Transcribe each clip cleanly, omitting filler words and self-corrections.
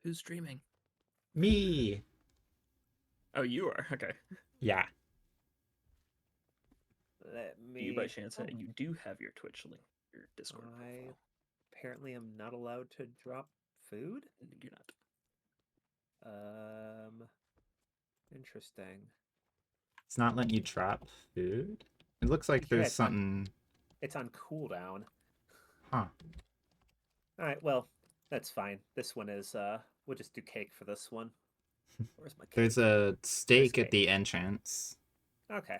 Who's streaming? Me. Oh, you are. Okay. Yeah. Let Do you by me. chance Oh, you do have your Twitch link, your Discord I profile? apparently am not allowed to drop food. You're not. Um, Interesting. It's not letting you drop food. It looks like Yeah, there's something. it's on cooldown. Huh. All right, well, that's fine. This one is we'll just do cake for this one. Where's my There's cake? a There's stake at cake. the entrance. Okay.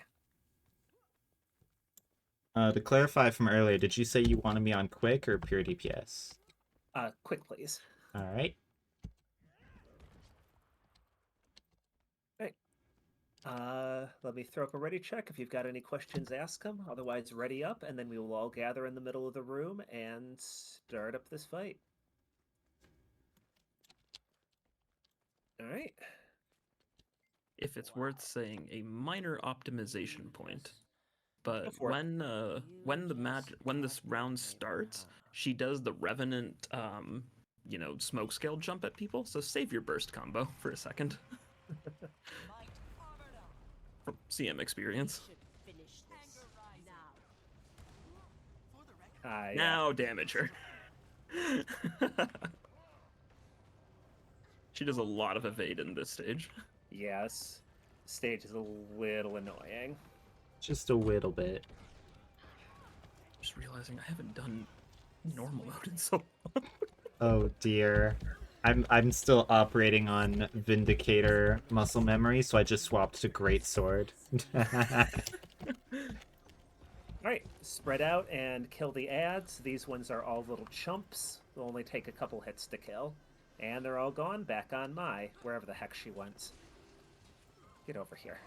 To clarify from earlier, did you say you wanted me on quick or pure DPS? Quick, please. All right. All right. Let me throw up a ready check. If you've got any questions, ask them. Otherwise, ready up, and then we will all gather in the middle of the room and start up this fight. All right. If it's worth saying, a minor optimization point. Go But for it. when this round starts, she does the Revenant smoke scale jump at people. So save your burst combo for a second. From CM experience. Yeah. Now damage her. She does a lot of evade in this stage. Yes. Stage is a little annoying. Just a little bit. Just realizing I haven't done normal mode in so long. Oh dear. I'm still operating on Vindicator muscle memory, so I just swapped to Great Sword. All right, spread out and kill the ads. These ones are all little chumps. They'll only take a couple hits to kill. And they're all gone back on Mai, wherever the heck she went. Get over here.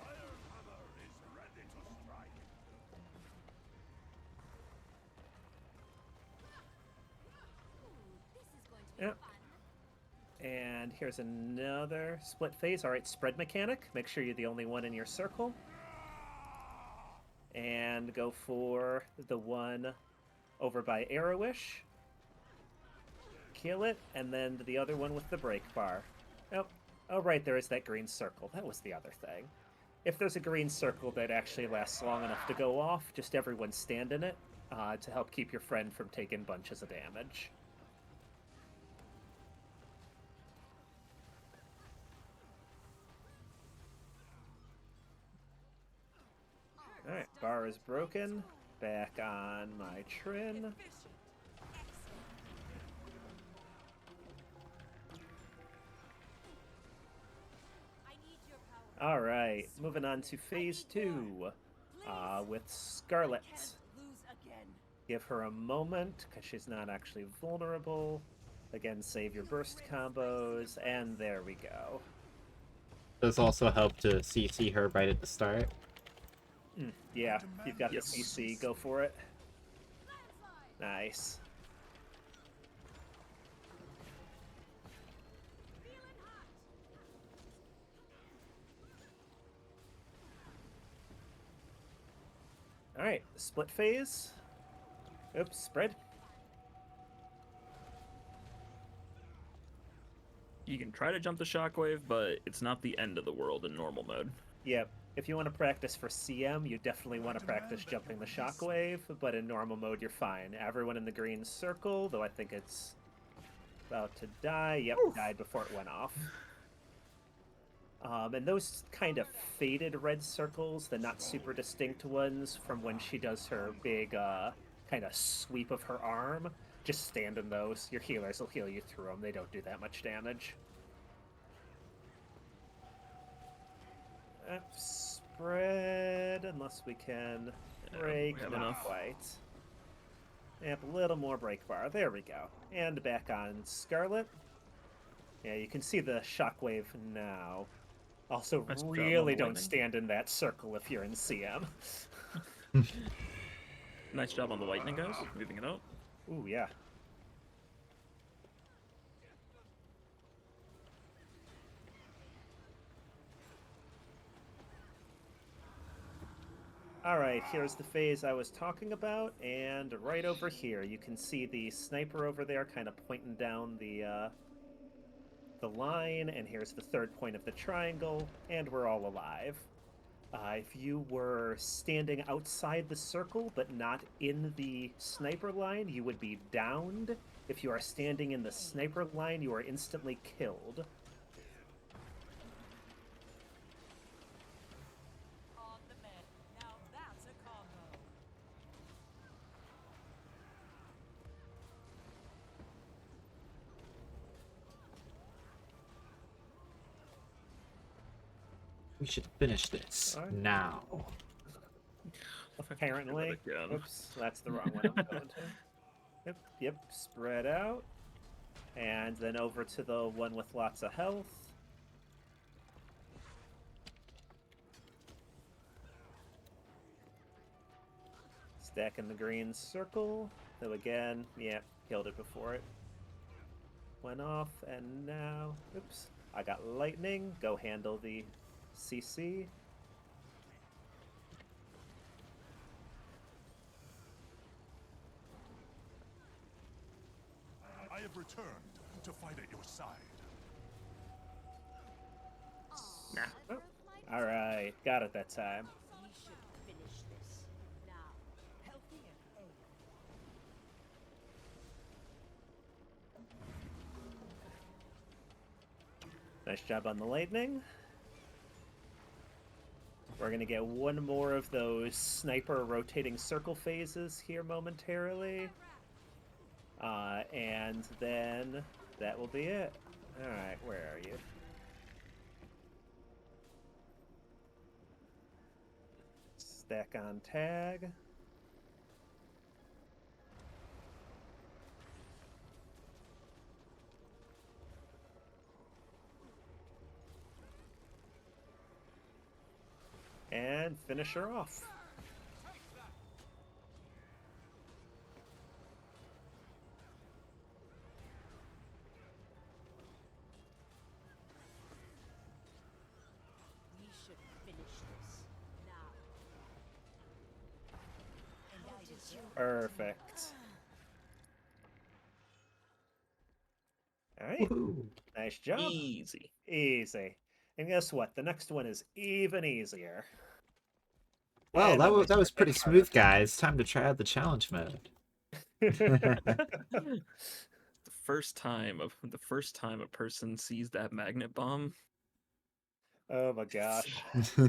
Yep. And here's another split phase. All right, spread mechanic. Make sure you're the only one in your circle. And go for the one over by Arrowish. Kill it, and then the other one with the break bar. Oh, oh right, there is that green circle. That was the other thing. If there's a green circle that actually lasts long enough to go off, just everyone stand in it to help keep your friend from taking bunches of damage. Alright, bar is broken. Back on my Trin. Alright, moving on to phase 2 with Scarlet. Give her a moment, because she's not actually vulnerable. Again, save your burst combos, and there we go. Does also help to CC her right at the start. Yeah, if you've got Yes. the CC, go for it. Nice. Alright, split phase. Oops, spread. You can try to jump the shockwave, but it's not the end of the world in normal mode. Yep. If you want to practice for CM, you definitely want to practice jumping the shockwave, but in normal mode, you're fine. Everyone in the green circle, though I think it's about to die. Yep, died before it went off. And those kind of faded red circles, the not super distinct ones from when she does her big kind of sweep of her arm, just stand in those. Your healers will heal you through them. They don't do that much damage. Spread, unless we can break. we have Not enough. quite. Yep, a little more break bar. There we go. And back on Scarlet. Yeah, you can see the shockwave now. Also, Nice job on really the don't lightning. stand in that circle if you're in CM. Nice job on the lightning, guys. Moving it out. Ooh, yeah. All right, here's the phase I was talking about, and right over here, you can see the sniper over there kind of pointing down the the line, and here's the third point of the triangle, and we're all alive. If you were standing outside the circle but not in the sniper line, you would be downed. If you are standing in the sniper line, you are instantly killed. On the med. Now that's a combo. We should finish this Alright. now. Apparently. Again. Oops, that's the wrong one I'm going to. Yep, spread out. And then over to the one with lots of health. Stack in the green circle. Though again, yeah, killed it before it went off. And now, oops, I got lightning. Go handle the CC. I have returned to fight at your side. Nah. Oh, all right, got it that time. We should finish this now. Healthy and Nice job on the lightning. We're going to get one more of those sniper rotating circle phases here momentarily. And then that will be it. Alright, where are you? Stack on tag. And finish her off. we should finish this now. And I deserve Perfect. Alright, Woohoo. nice job. Easy. Easy. And guess what? The next one is even easier. Well, And that then was we that was start pretty getting smooth, guys. Time to try out the challenge mode. harder. The first time a person sees that magnet bomb, Oh my gosh.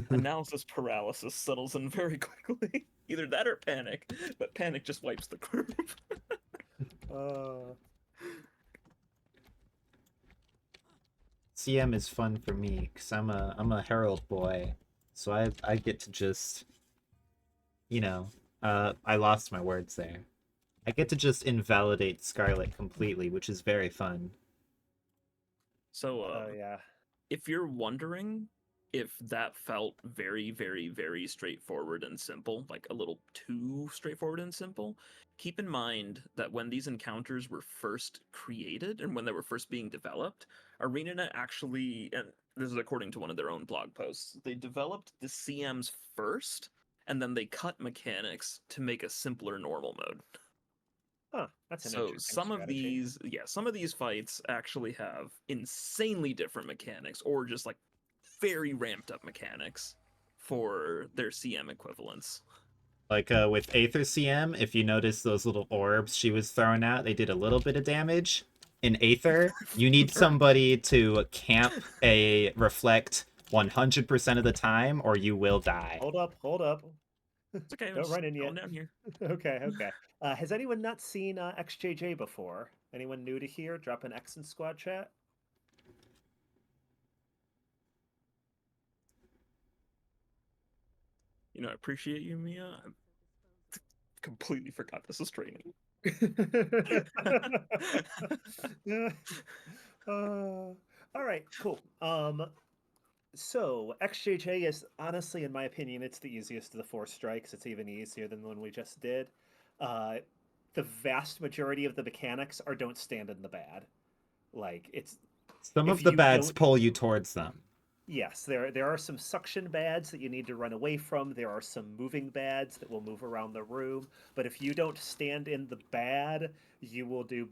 analysis paralysis settles in very quickly. Either that or panic, but panic just wipes the group. CM is fun for me because I'm a Herald boy, so I get to just, I lost my words there. I get to just invalidate Scarlet completely, which is very fun. So, Oh yeah. if you're wondering if that felt very, very, very straightforward and simple, like a little too straightforward and simple, keep in mind that when these encounters were first created and when they were first being developed, ArenaNet actually, and this is according to one of their own blog posts, they developed the CMs first, and then they cut mechanics to make a simpler normal mode. Huh. That's an So interesting some of strategy. some of these fights actually have insanely different mechanics, or just like very ramped up mechanics for their CM equivalents. Like with Aether CM, if you notice those little orbs she was throwing out, they did a little bit of damage. In Aether, you need somebody to camp a reflect 100% of the time, or you will die. Hold up. It's okay. Don't run in yet. Going down here. Okay. Has anyone not seen XJJ before? Anyone new to here? Drop an X in squad chat. I appreciate you, Mia. I completely forgot this is training. All right, cool. So XJJ is honestly, in my opinion, it's the easiest of the 4 strikes. It's even easier than the one we just did. The vast majority of the mechanics are don't stand in the bad. Like it's Some if of the you bads don't- pull you towards them. Yes, there are some suction bads that you need to run away from. There are some moving bads that will move around the room. But if you don't stand in the bad, you will do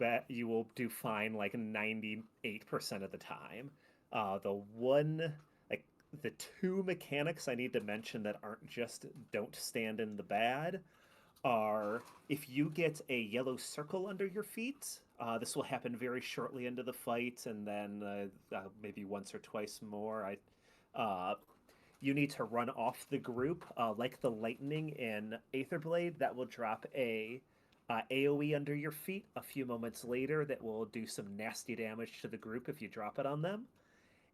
fine like 98% of the time. The one like the two mechanics I need to mention that aren't just don't stand in the bad are if you get a yellow circle under your feet, this will happen very shortly into the fight, and then maybe once or twice more. You need to run off the group, like the lightning in Aetherblade. That will drop a AOE under your feet a few moments later. That will do some nasty damage to the group if you drop it on them.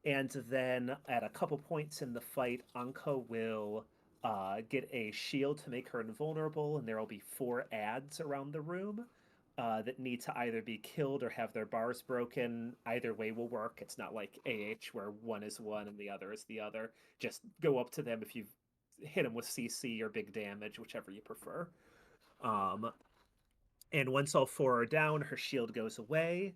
And then at a couple points in the fight, Anka will get a shield to make her invulnerable, and there will be 4 ads around the room that need to either be killed or have their bars broken. Either way will work. It's not like AH where one is one and the other is the other. Just go up to them if you hit them with CC or big damage, whichever you prefer. And once all 4 are down, her shield goes away.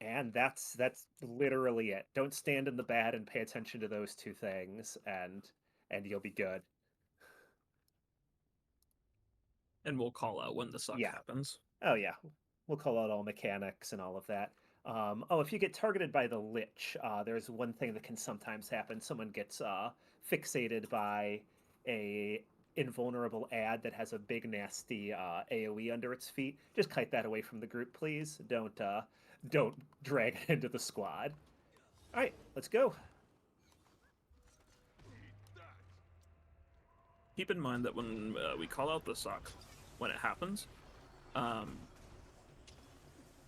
And that's literally it. Don't stand in the bad and pay attention to those 2 things, and you'll be good. And we'll call out when the suck Yeah. happens. Oh yeah, we'll call out all mechanics and all of that. If you get targeted by the Lich, there's one thing that can sometimes happen. Someone gets fixated by a invulnerable ad that has a big nasty AOE under its feet. Just kite that away from the group, please. Don't drag it into the squad. All right, let's go. Keep in mind that when we call out the suck, when it happens,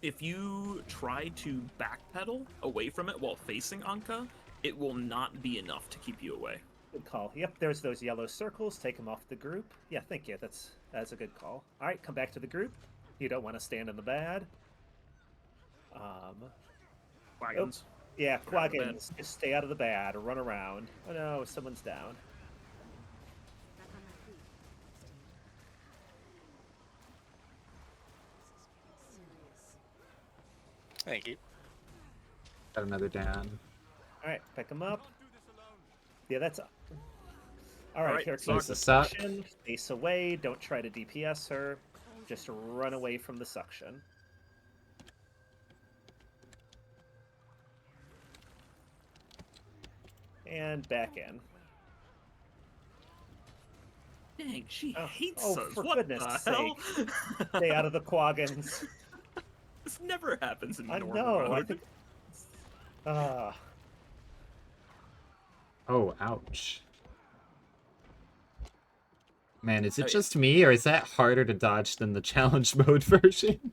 if you try to backpedal away from it while facing Anka, it will not be enough to keep you away. Good call. Yep, there's those yellow circles. Take them off the group. Yeah, thank you. That's a good call. All right, come back to the group. You don't want to stand in the bad. Wagons. Yeah, Get out of the bad. Quaggins, just stay out of the bad or run around. Oh no, someone's down. Back on my feet. This is serious. Thank you. Got another down. All right, pick them up. Yeah, that's. All right, Alright, here so comes the the suck. suction. Face away. Don't try to DPS her. Just run away from the suction. And back in. Dang, she Oh, hates oh, us. for What goodness the hell? Stay out of the Quaggins. This never happens in I normal know. I mode. think. Ah. Oh, ouch. Man, is it Oh, yeah. just me, or is that harder to dodge than the challenge mode version?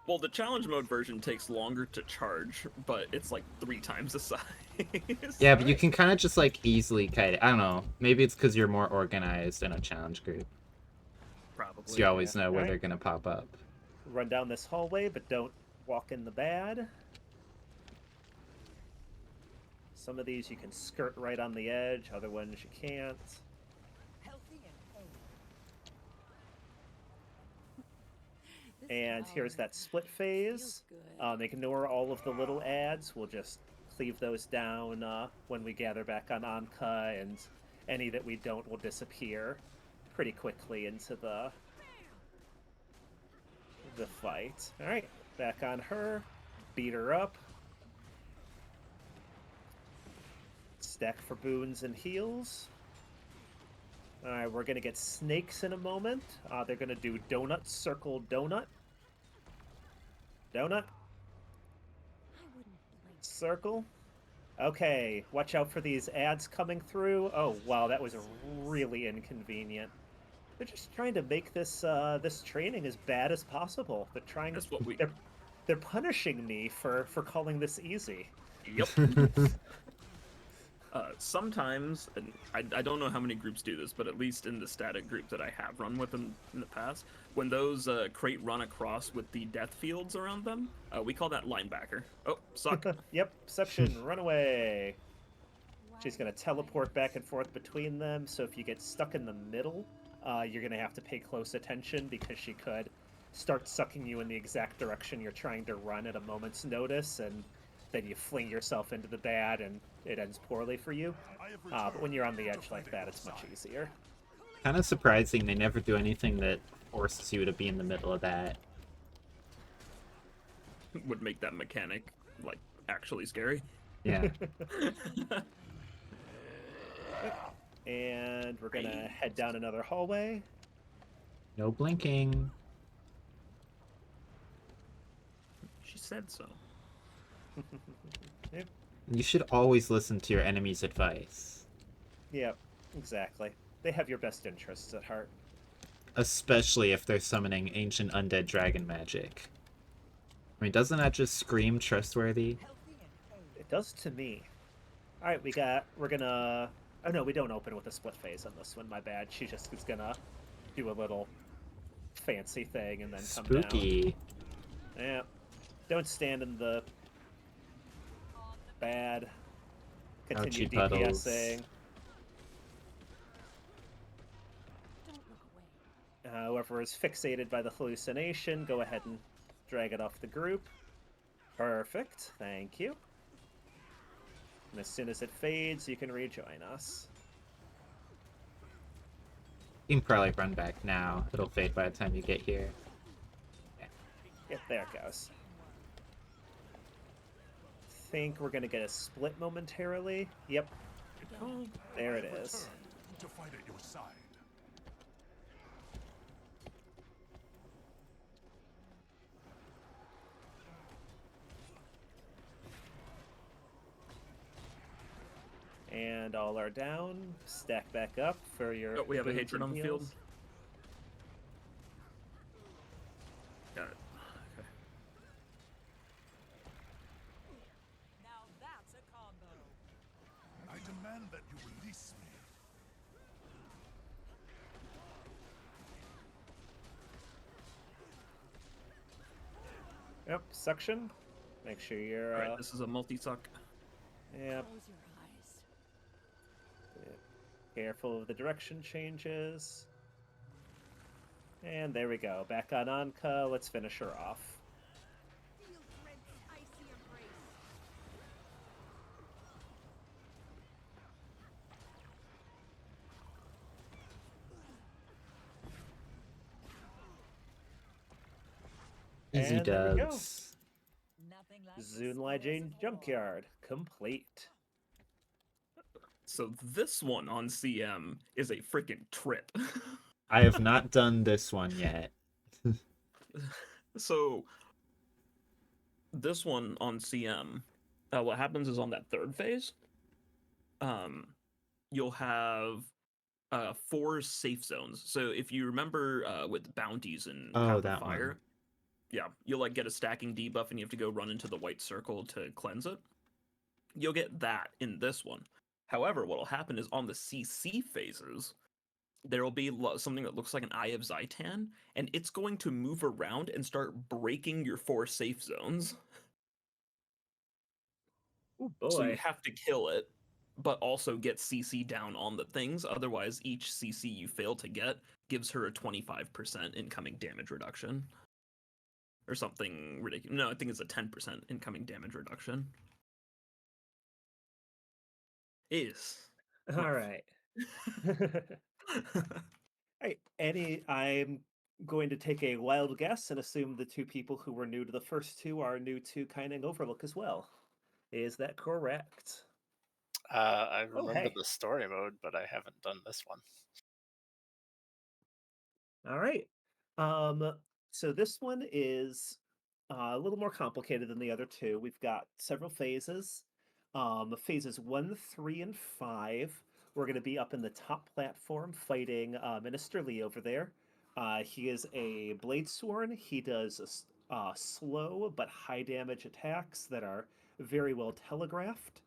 Well, the challenge mode version takes longer to charge, but it's like 3 times the size. Yeah, but you can kind of just like easily kite it. I don't know. Maybe it's because you're more organized in a challenge group. Probably. So you always know where Alright. they're gonna pop up. Run down this hallway, but don't walk in the bad. Some of these you can skirt right on the edge, other ones you can't. Healthy and whole. This And here's power that split phase. feels good. Ignore all of the little ads. We'll just cleave those down when we gather back on Anka, and any that we don't will disappear pretty quickly into the fight. All right, back on her. Beat her up. Stack for boons and heals. All right, we're gonna get snakes in a moment. They're gonna do donut, circle, donut. Donut, I wouldn't blink. circle. Okay, watch out for these ads coming through. Oh, wow, that was really inconvenient. They're just trying to make this this training as bad as possible. They're trying. That's what we. They're punishing me for calling this easy. Yep. Sometimes, and I don't know how many groups do this, but at least in the static group that I have run with in the past, when those crate run across with the death fields around them, we call that linebacker. Oh, suck. Yep, Perception, run away. She's gonna teleport back and forth between them, so if you get stuck in the middle, you're gonna have to pay close attention because she could start sucking you in the exact direction you're trying to run at a moment's notice, and then you fling yourself into the bad and it ends poorly for you. I have But when you're on the returned edge to like fight that, at it's your much side. easier. Kind of surprising they never do anything that forces you to be in the middle of that. Would make that mechanic like actually scary. Yeah. And we're gonna head down another hallway. No blinking. She said so. Yep. You should always listen to your enemy's advice. Yep, exactly. They have your best interests at heart. Especially if they're summoning ancient undead dragon magic. I mean, doesn't that just scream trustworthy? It does to me. All right, we're gonna. Oh no, we don't open with a split phase on this one. My bad. She just is gonna do a little fancy thing and then come down. Spooky. Yeah. Don't stand in the bad. Continue Ouchie puddles. DPSing. Don't look away. Whoever is fixated by the hallucination, go ahead and drag it off the group. Perfect. Thank you. And as soon as it fades, you can rejoin us. You can probably run back now. It'll fade by the time you get here. Yep, there it goes. Think we're gonna get a split momentarily. Yep, there it is. Returned to fight at your side. And all are down. Stack back up for your. Oh, we have a boots hatred and on the field. heals. Got it. Okay. Now that's a combo. I demand that you release me. Yep, suction. Make sure you're. Alright, this is a multi-suck. Yep. Close your eyes. Careful of the direction changes. And there we go. Back on Anka. Let's finish her off. Feel Grid's icy embrace. Easy And there we go. dubs. Nothing like the Zunlai spoils Jane of war. Junkyard complete. So this one on CM is a freaking trip. I have not done this one yet. So this one on CM, what happens is on that third phase, you'll have 4 safe zones. So if you remember with bounties and Oh, Path of that one. Fire, yeah, you'll like get a stacking debuff and you have to go run into the white circle to cleanse it. You'll get that in this one. However, what'll happen is on the CC phases, there will be something that looks like an Eye of Zaitan, and it's going to move around and start breaking your 4 safe zones. Oh So you boy. have to kill it, but also get CC down on the things. Otherwise, each CC you fail to get gives her a 25% incoming damage reduction. Or something ridiculous. No, I think it's a 10% incoming damage reduction. Is. All right. Hey, I'm going to take a wild guess and assume the 2 people who were new to the first 2 are new to Kinding Overlook as well. Is that correct? I Oh, remember hey. the story mode, but I haven't done this one. All right. So this one is a little more complicated than the other 2. We've got several phases. Phases 1, 3, and 5. We're going to be up in the top platform fighting Minister Lee over there. He is a Bladesworn. He does slow but high damage attacks that are very well telegraphed.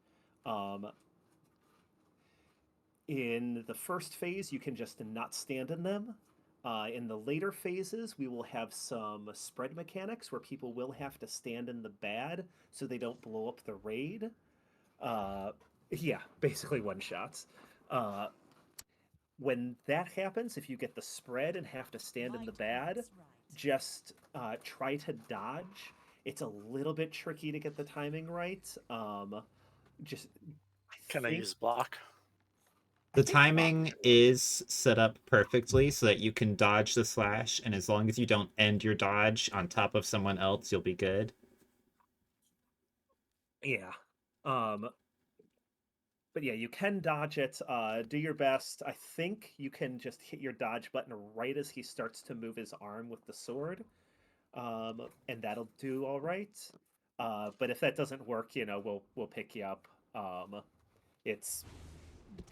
In the first phase, you can just not stand in them. In the later phases, we will have some spread mechanics where people will have to stand in the bad so they don't blow up the raid. Yeah, basically one shots. When that happens, if you get the spread and have to stand in the Might bad, makes right. just try to dodge It's a little bit tricky to get the timing right. Just Can I think use block? I The think block timing should. is set up perfectly so that you can dodge the slash, and as long as you don't end your dodge on top of someone else, you'll be good. Yeah. Um, but yeah, you can dodge it. Do your best. I think you can just hit your dodge button right as he starts to move his arm with the sword, and that'll do all right. But if that doesn't work, we'll pick you up. It's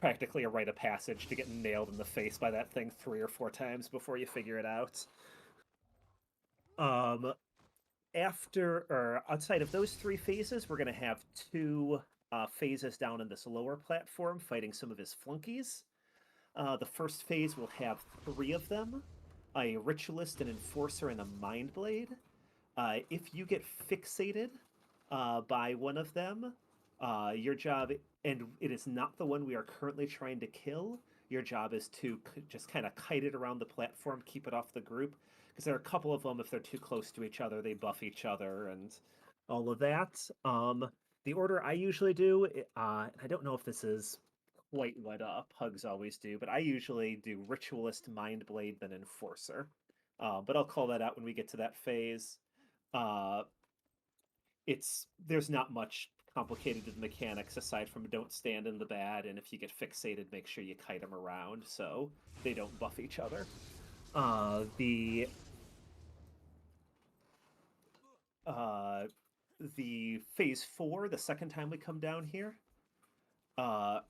practically a rite of passage to get nailed in the face by that thing 3 or 4 times before you figure it out. Um, After or outside of those 3 phases, we're going to have 2 phases down in this lower platform fighting some of his flunkies. The first phase will have 3 of them: a ritualist, an enforcer, and a mind blade. If you get fixated by one of them, your job, and it is not the one we are currently trying to kill, your job is to just kind of kite it around the platform, keep it off the group. Because there are a couple of them, if they're too close to each other, they buff each other and all of that. The order I usually do, I don't know if this is quite what pugs always do, but I usually do Ritualist, Mind Blade, then Enforcer. But I'll call that out when we get to that phase. Uh, there's not much complicated mechanics aside from don't stand in the bad, and if you get fixated, make sure you kite them around so they don't buff each other. Uh, the uh, the phase 4, the second time we come down here, uh,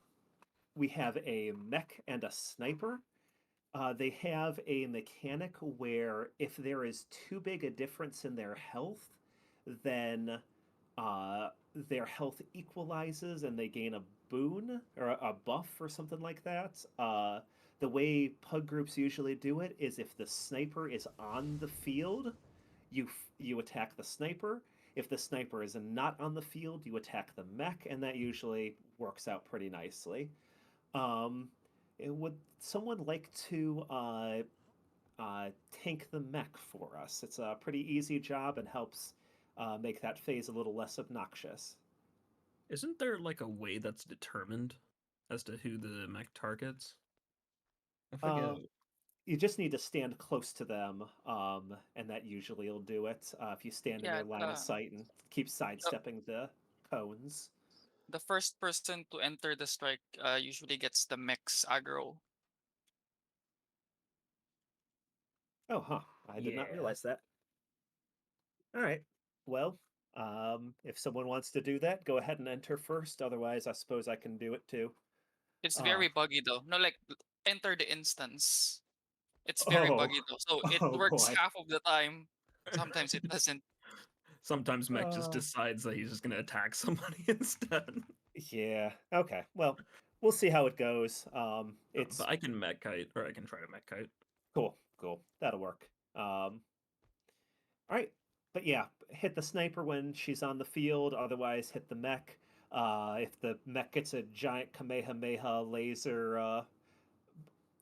we have a mech and a sniper. They have a mechanic where if there is too big a difference in their health, then uh, their health equalizes and they gain a boon or a buff or something like that. The way pug groups usually do it is if the sniper is on the field, you attack the sniper. If the sniper is not on the field, you attack the mech, and that usually works out pretty nicely. Um, would someone like to tank the mech for us? It's a pretty easy job and helps make that phase a little less obnoxious. Isn't there like a way that's determined as to who the mech targets? I forget. Uh, you just need to stand close to them, and that usually will do it. If you stand in Yeah, their line of sight and keep sidestepping the cones. the first person to enter the strike usually gets the mech's aggro. Oh, huh. I did not Yeah. realize that. All right. Well, if someone wants to do that, go ahead and enter first. Otherwise, I suppose I can do it too. It's Uh, very buggy though. No, like enter the instance. It's very oh, buggy though. So it oh works boy. half of the time. Sometimes it doesn't. Sometimes Mech just Uh, decides that he's just gonna attack somebody instead. yeah. Okay. Well, we'll see how it goes. It's But I can Mech kite, or I can try to Mech kite. cool. Cool. That'll work. All right. But yeah, hit the sniper when she's on the field. Otherwise, hit the mech. If the mech gets a giant Kamehameha laser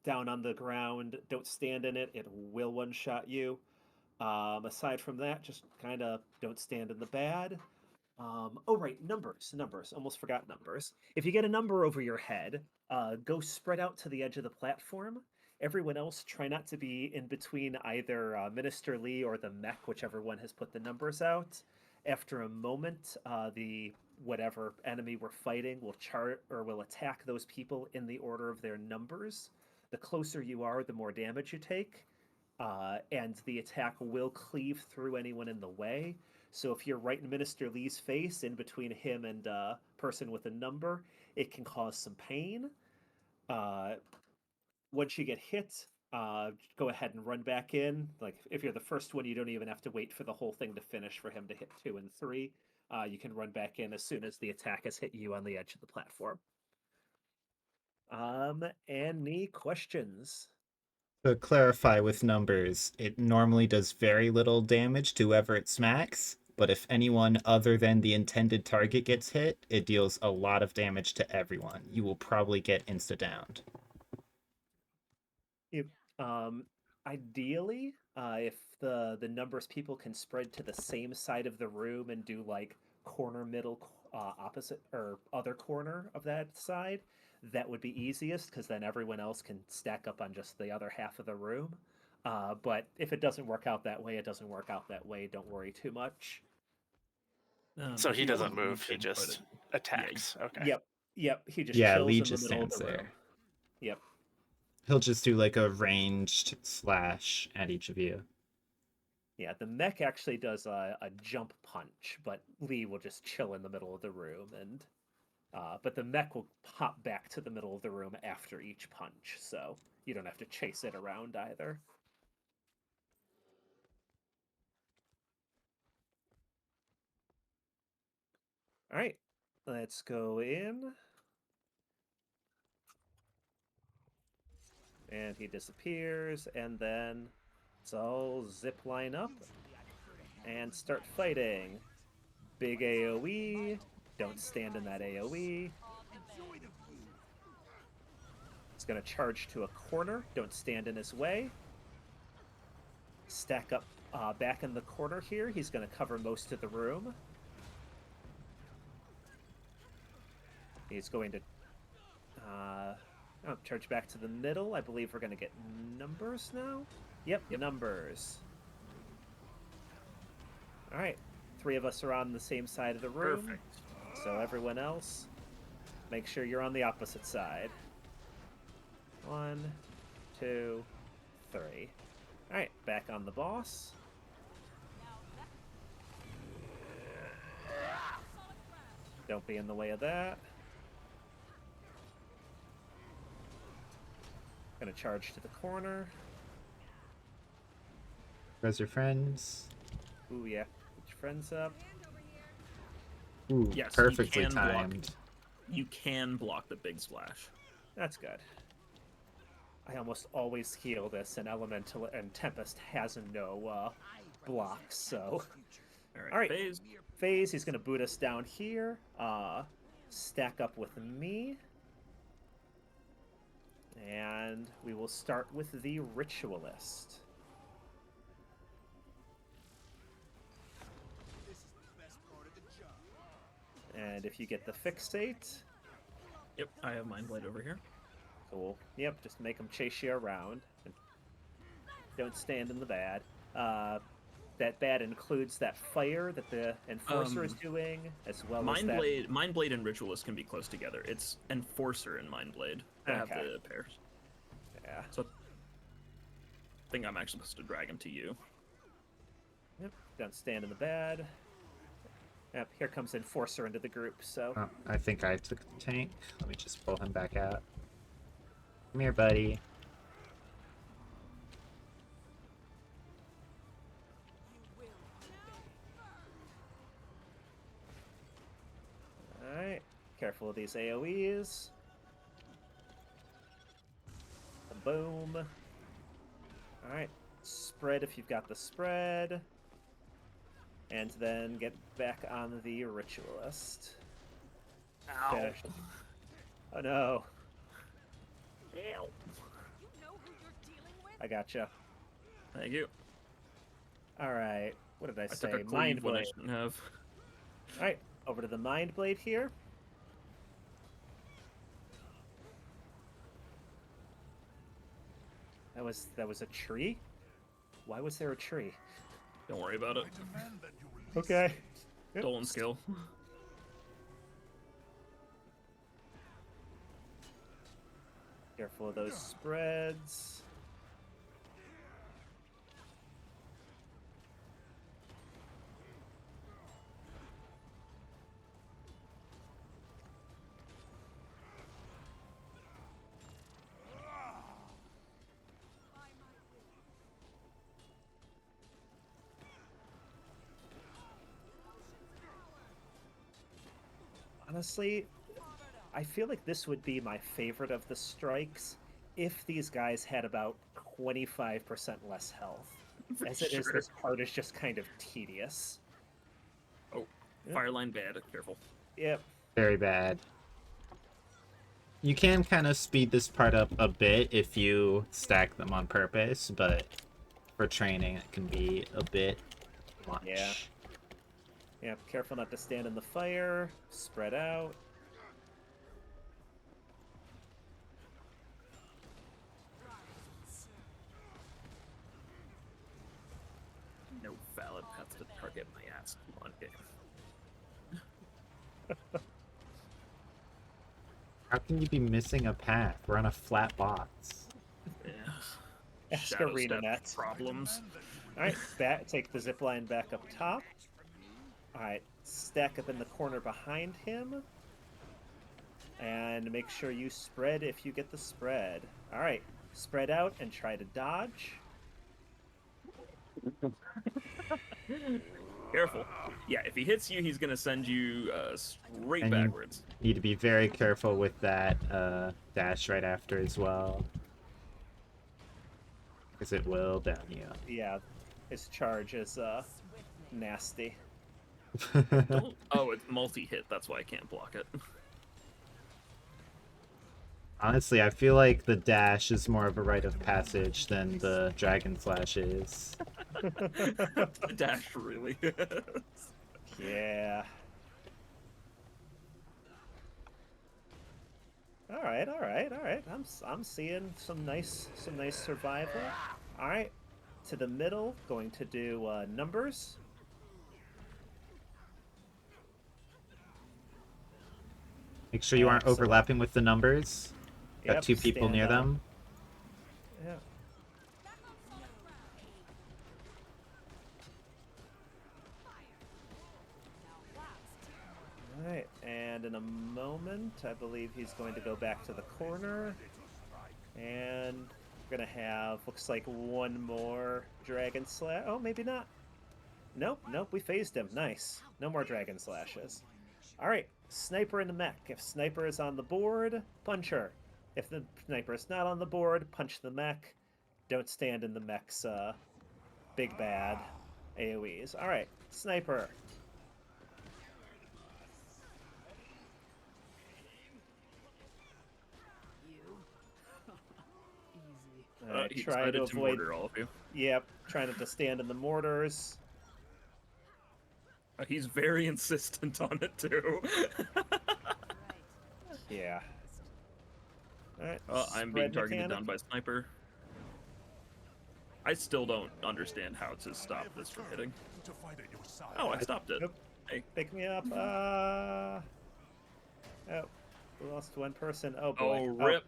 down on the ground, don't stand in it. It will one shot you. Aside from that, just kind of don't stand in the bad. Oh, right, numbers, numbers. Almost forgot numbers. If you get a number over your head, go spread out to the edge of the platform. Everyone else, try not to be in between either Minister Lee or the mech, whichever one has put the numbers out. After a moment, the whatever enemy we're fighting will chart or will attack those people in the order of their numbers. The closer you are, the more damage you take, and the attack will cleave through anyone in the way. So if you're right in Minister Lee's face, in between him and a person with a number, it can cause some pain. Uh, Once you get hit, go ahead and run back in. Like if you're the first one, you don't even have to wait for the whole thing to finish for him to hit 2 and 3. You can run back in as soon as the attack has hit you on the edge of the platform. Any questions? To clarify with numbers, it normally does very little damage to whoever it smacks, but if anyone other than the intended target gets hit, it deals a lot of damage to everyone. You will probably get insta-downed. You, um, Ideally, if the numbers people can spread to the same side of the room and do like corner, middle, opposite or other corner of that side, that would be easiest because then everyone else can stack up on just the other half of the room. But if it doesn't work out that way, it doesn't work out that way. Don't worry too much. So If he you doesn't want, you move, he can put just it- attacks. Okay. Yep. He just Yeah, chills Lee in the just middle of stands the room. there. Yep. He'll just do like a ranged slash at each of you. Yeah, the mech actually does a jump punch, but Lee will just chill in the middle of the room, and but the mech will pop back to the middle of the room after each punch, so you don't have to chase it around either. All right, let's go in. And he disappears, and then it's all zip line up and start fighting. Big AoE. Don't stand in that AoE. It's going to charge to a corner. Don't stand in his way. Stack up back in the corner here. He's going to cover most of the room. He's going to charge back to the middle. I believe we're going to get numbers now. Yep, numbers. All right. 3 of us are on the same side of the room. Perfect. So everyone else, make sure you're on the opposite side. 1, 2, 3. All right, back on the boss. Don't be in the way of that. Gonna charge to the corner. Where's your friends? Ooh, yeah. Get your friends up. Ooh, Yes, you perfectly can block. timed. You can block the big splash. That's good. I almost always heal this, and Elemental and Tempest has no blocks, so... All All right. Phase. Phase, he's gonna boot us down here. Stack up with me. And we will start with the Ritualist. And if you get the Fixate, Yep, I have Mind Blade over here. cool. Yep, just make them chase you around. And don't stand in the bad. That bad includes that fire that the Enforcer is doing, as well as that... Mind Blade and Ritualist can be close together. It's Enforcer and Mind Blade that have Okay. the pairs. Yeah. So I think I'm actually supposed to drag him to you. Yep, don't stand in the bad. Yep, here comes Enforcer into the group, so... Oh, I think I took the tank. Let me just pull him back out. Come here, buddy. Alright, careful of these AoEs. Boom. Alright, spread if you've got the spread. And then get back on the Ritualist. Ow. Finish. Oh no, Ow. You know who you're dealing with? I gotcha. Thank you. Alright, what did I I took say? a Mind cleave when I Blade. shouldn't have. Alright, over to the Mind Blade here. That was a tree? Why was there a tree? Don't worry about it. I demand that you release Okay. Yep. Dolan skill. Careful of those spreads. Honestly, I feel like this would be my favorite of the strikes if these guys had about 25% less health. As it is, Sure. this part is just kind of tedious. Oh, Yep. Fireline bad. Careful. Yep. Very bad. You can kind of speed this part up a bit if you stack them on purpose, but for training, it can be a bit much. Yeah. Yeah, careful not to stand in the fire. Spread out. No valid path to target my ass. Come on, game. How can you be missing a path? We're on a flat box. Yeah. Ask Shadow Arena step Net. problems. Alright, take the zip line back up top. Alright, stack up in the corner behind him. And make sure you spread if you get the spread. Alright, spread out and try to dodge. Careful. Yeah, if he hits you, he's gonna send you straight And you backwards. need to be very careful with that dash right after as well. Because it will down you. Yeah, his charge is nasty. Don't. Oh, it's multi-hit. That's why I can't block it. Honestly, I feel like the dash is more of a rite of passage than the dragon flash is. The dash really is. Yeah. All right. I'm seeing some nice survival. All right, to the middle. Going to do numbers. Make sure you aren't Excellent. overlapping with the numbers. Got Yep, two people stand near up. them. Yeah. Alright, and in a moment, I believe he's going to go back to the corner. And we're going to have, looks like one more Dragon Slash. Oh, maybe not. Nope, we phased him. Nice. No more Dragon Slashes. Alright, Sniper in the mech. If Sniper is on the board, punch her. If the Sniper is not on the board, punch the mech. Don't stand in the mech's big bad AoEs. Alright, Sniper. Alright, He try to decided to avoid. mortar all of you. Yep, trying not to stand in the mortars. He's very insistent on it too. Yeah. Alright, I'm being spread targeted mechanic. down by sniper. I still don't understand how to stop this from hitting. To fight at your side. Oh, I stopped it. Nope. Hey. Pick me up. Oh, we lost one person. Oh boy. Oh, rip.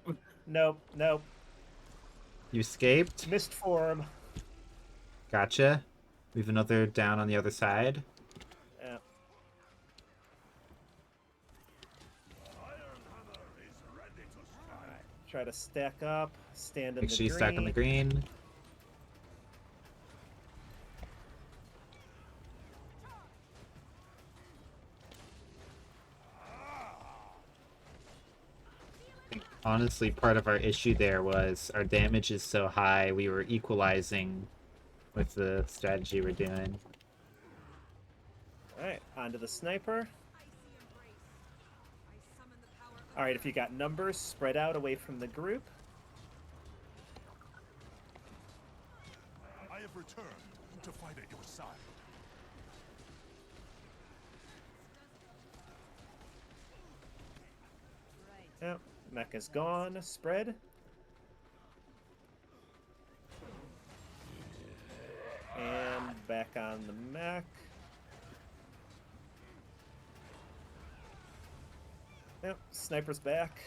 Nope. You escaped. Missed form. Gotcha. We have another down on the other side. Yeah. Alright, try to stack up. Stand in Make the sure you green. stack on the green. Honestly, part of our issue there was our damage is so high, we were equalizing with the strategy we're doing. Alright, onto the sniper. Alright, if you got numbers, spread out away from the group. I have returned to fight at your side. Yep, mech is gone. Spread. And back on the mech. Yep, sniper's back.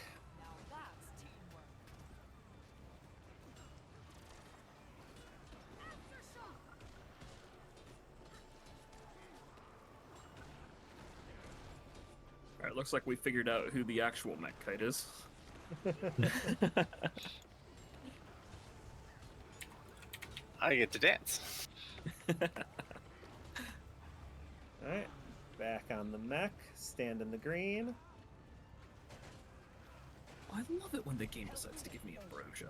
Alright, looks like we figured out who the actual mech kite is. I get to dance. Alright, back on the mech. Stand in the green. I love it when the game decides to give me ambrosia.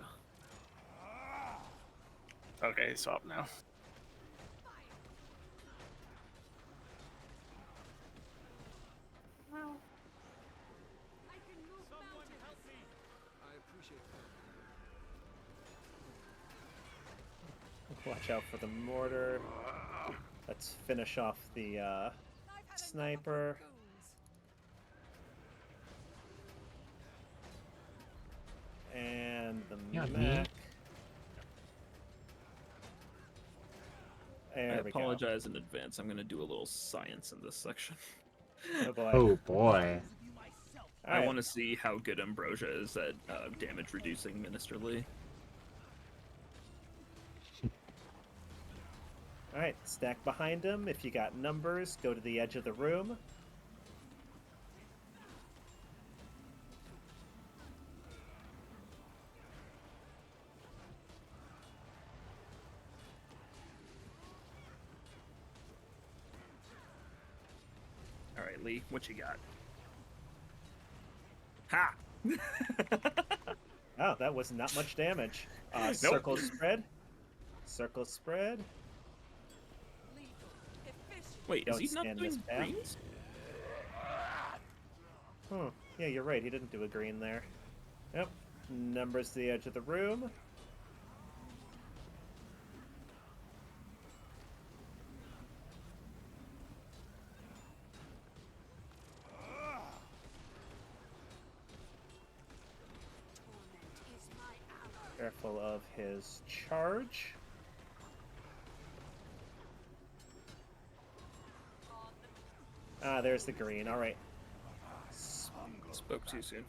Okay, swap now. Watch out for the mortar. Let's finish off the sniper. And the Yeah, me. mech. I There we go. apologize in advance. I'm going to do a little science in this section. Oh boy. Oh boy. All I right. want to see how good Ambrosia is at damage reducing Ministerly. All right, stack behind him. If you got numbers, go to the edge of the room. All right, Lee, what you got? Ha! Oh, that was not much damage. Nope. Circle spread. Circle spread. Wait, is Don't he not stand in his doing path. greens? Yeah, you're right. He didn't do a green there. Yep. Numbers to the edge of the room. Careful of his charge. Ah, there's the green. All right. Spoke too soon.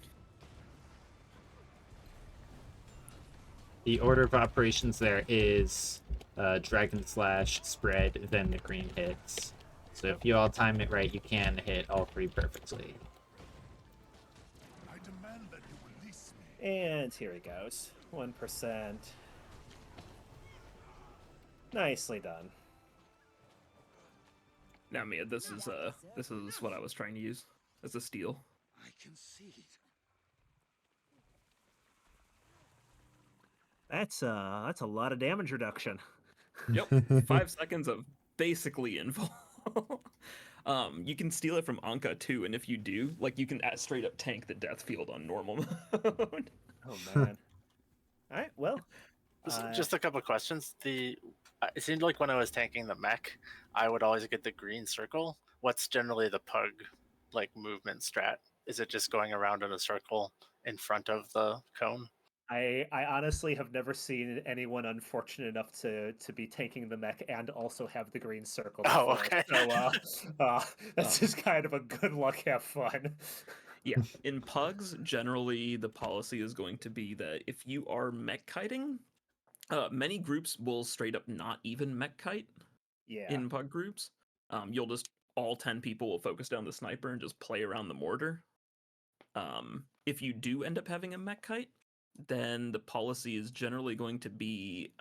The order of operations there is Dragon Slash, spread, then the green hits. So if you all time it right, you can hit all three perfectly. I demand that you release me. And here he goes. 1%. Nicely done. Now, Mia, this is what I was trying to use as a steal. I concede. That's a lot of damage reduction. Yep, 5 seconds of basically invul. You can steal it from Anka too, and if you do, like, you can straight up tank the death field on normal mode. Oh man. All right. Well, Just a couple questions. It seemed like when I was tanking the mech, I would always get the green circle. What's generally the pug like movement strat? Is it just going around in a circle in front of the cone? I honestly have never seen anyone unfortunate enough to be taking the mech and also have the green circle. Oh, Before. okay. So that's just kind of a good luck, have fun. Yeah, in pugs, generally the policy is going to be that if you are mech kiting, many groups will straight up not even mech kite Yeah. in pug groups. You'll just all 10 people will focus down the sniper and just play around the mortar. If you do end up having a mech kite, then the policy is generally going to be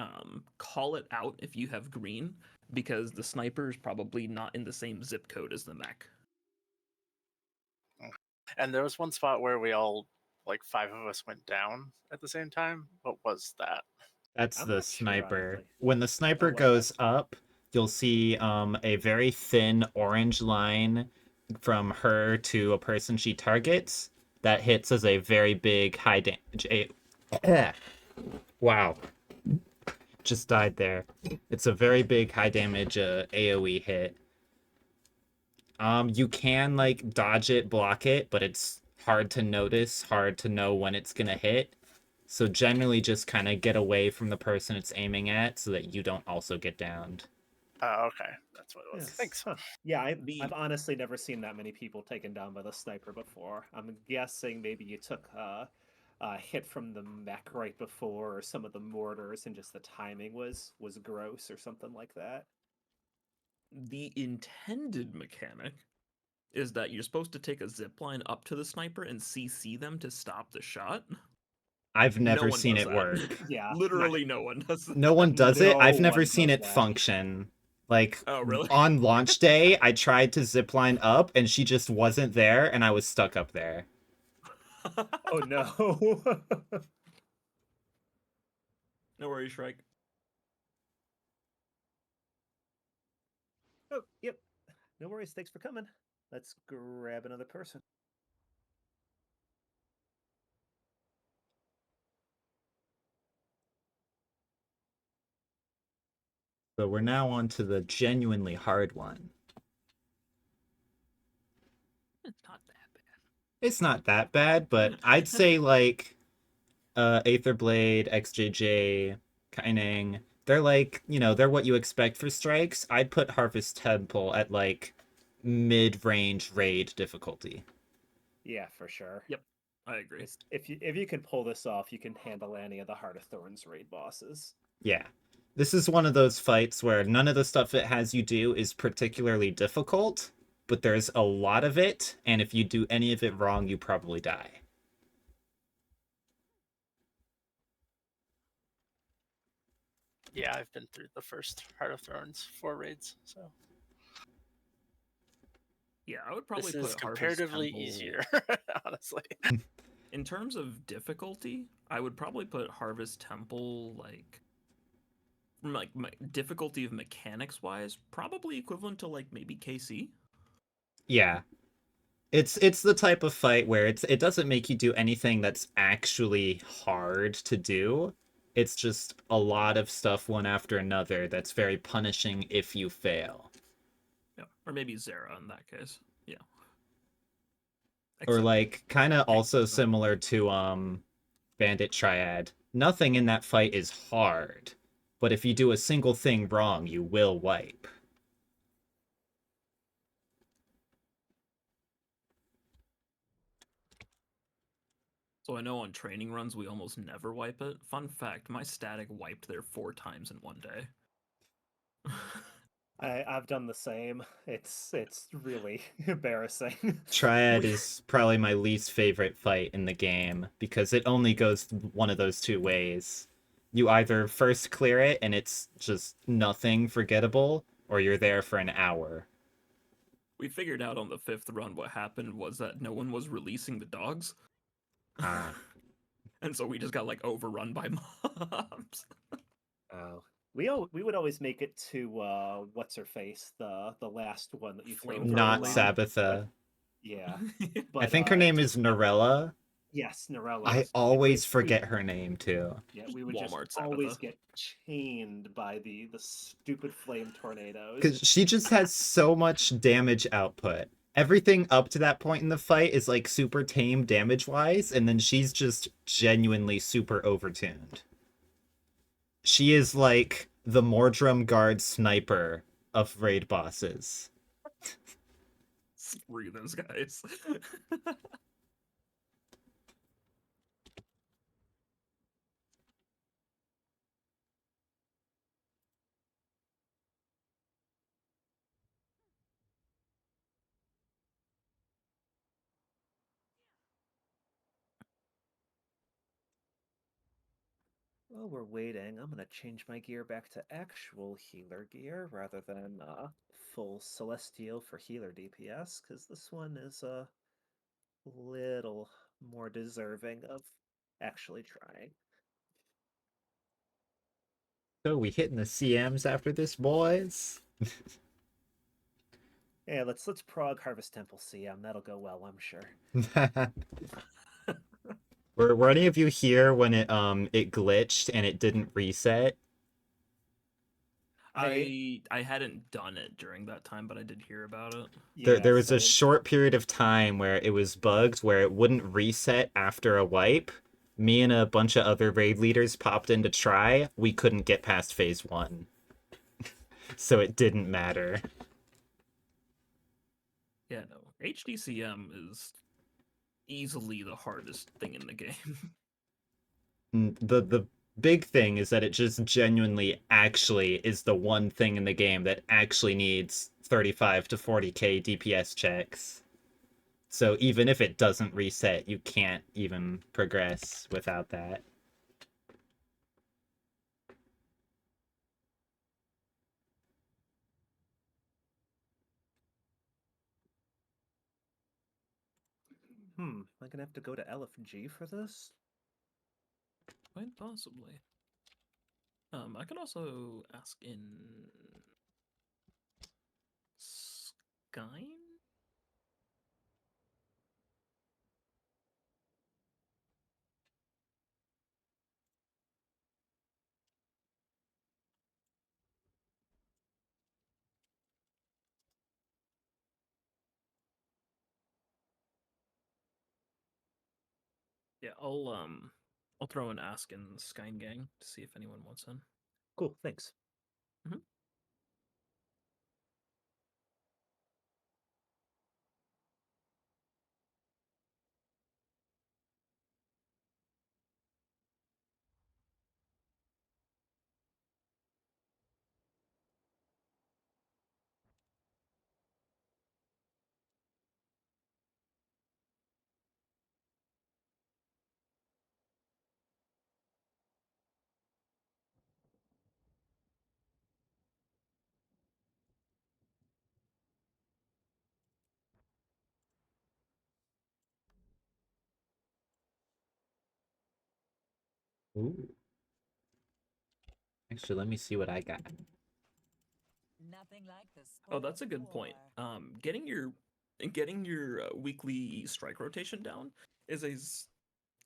call it out if you have green, because the sniper is probably not in the same zip code as the mech. And there was one spot where we all, like 5 of us went down at the same time. What was that? That's I'm the not sure, sniper. honestly. When the sniper Oh, was goes up, you'll see a very thin orange line from her to a person she targets that hits as a very big high damage. Wow. Just died there. It's a very big high damage AoE hit. You can like dodge it, block it, but it's hard to notice, hard to know when it's gonna hit. So generally just kind of get away from the person it's aiming at so that you don't also get downed. Oh, okay. That's what it was. Yes. Thanks. Huh. Yeah, The- I've honestly never seen that many people taken down by the sniper before. I'm guessing maybe you took a hit from the mech right before, or some of the mortars, and just the timing was gross or something like that. The intended mechanic is that you're supposed to take a zip line up to the sniper and CC them to stop the shot. I've No never one seen does it that. work. Yeah, Literally no one does that. No one does it. I've No never one seen does it that. function. Like Oh, really? on launch day, I tried to zipline up and she just wasn't there and I was stuck up there. Oh no. No worries, Shrike. Oh, yep. No worries. Thanks for coming. Let's grab another person. So we're now on to the genuinely hard one. It's not that bad. It's not that bad, but I'd say like Aetherblade, XJJ, Kaineng, they're like, they're what you expect for strikes. I'd put Harvest Temple at like mid-range raid difficulty. Yeah, for sure. Yep, I agree. If you can pull this off, you can handle any of the Heart of Thorns raid bosses. Yeah. This is one of those fights where none of the stuff it has you do is particularly difficult, but there's a lot of it, and if you do any of it wrong, you probably die. Yeah, I've been through the first Heart of Thorns 4 raids, so Yeah, I would probably this put is Harvest comparatively Temple- easier, honestly. In terms of difficulty, I would probably put Harvest Temple like from like difficulty of mechanics wise, probably equivalent to like maybe KC. Yeah. It's the type of fight where it doesn't make you do anything that's actually hard to do. It's just a lot of stuff one after another that's very punishing if you fail. Yeah, or maybe Zera in that case. Yeah. Or Except like kind of also Tank- similar to Bandit Triad. Nothing in that fight is hard, but if you do a single thing wrong, you will wipe. So I know on training runs we almost never wipe it. Fun fact, my static wiped there 4 times in one day. I've done the same. It's really embarrassing. Triad We- is probably my least favorite fight in the game because it only goes one of those two ways. You either first clear it and it's just nothing forgettable, or you're there for an hour. We figured out on the 5th run what happened was that no one was releasing the dogs. Ah. And so we just got like overrun by mobs. Oh, we would always make it to what's her face, the last one that you Flamethrower throw. Not lady. Sabbatha. Yeah, I but think her name is just- Norella. Yes, Norella. I always forget her name too. Yeah, we would Walmart just always Sabbatha. get chained by the stupid flame tornadoes. Because she just has so much damage output. Everything up to that point in the fight is like super tame damage wise, and then she's just genuinely super overtuned. She is like the Mordrum Guard sniper of raid bosses. Screw those guys. While we're waiting, I'm gonna change my gear back to actual healer gear rather than full celestial for healer DPS, because this one is a little more deserving of actually trying. So we hitting the CMs after this, boys? Yeah, let's prog Harvest Temple CM. That'll go well, I'm sure. Were any of you here when it glitched and it didn't reset? I hadn't done it during that time, but I did hear about it. There was a same. short period of time where it was bugged where it wouldn't reset after a wipe. Me and a bunch of other raid leaders popped in to try. We couldn't get past phase 1. So it didn't matter. Yeah, no. HDCM is easily the hardest thing in the game. The big thing is that it just genuinely actually is the one thing in the game that actually needs 35 to 40k DPS checks. So even if it doesn't reset, you can't even progress without that. Am I gonna have to go to LFG for this? Quite possibly. I could also ask in Skyne? Yeah, I'll throw an ask in the Skyn Gang to see if anyone wants in. Cool, thanks. Ooh. Actually, let me see what I got. Nothing like the Oh, spoils that's a of good point. war. Getting your weekly strike rotation down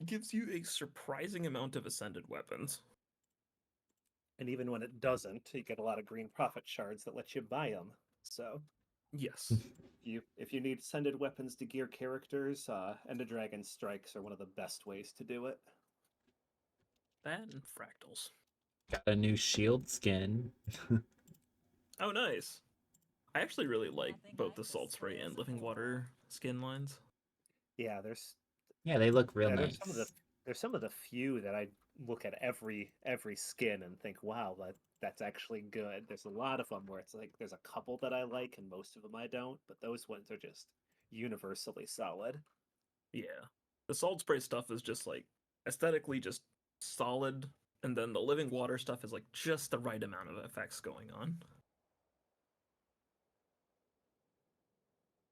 gives you a surprising amount of ascended weapons. And even when it doesn't, you get a lot of green profit shards that let you buy them. So Yes, if you need ascended weapons to gear characters, Ender Dragon strikes are one of the best ways to do it. that and fractals. Got a new shield skin. Oh, nice. I actually really like Nothing both like the the salt spray spoils and of living war. water skin lines. Yeah, there's Yeah, they look real there's some of the nice. there's some of the few that I look at every skin and think, wow, that's actually good. There's a lot of them where it's like there's a couple that I like and most of them I don't, but those ones are just universally solid. Yeah, the salt spray stuff is just like aesthetically just solid, and then the living water stuff is like just the right amount of effects going on.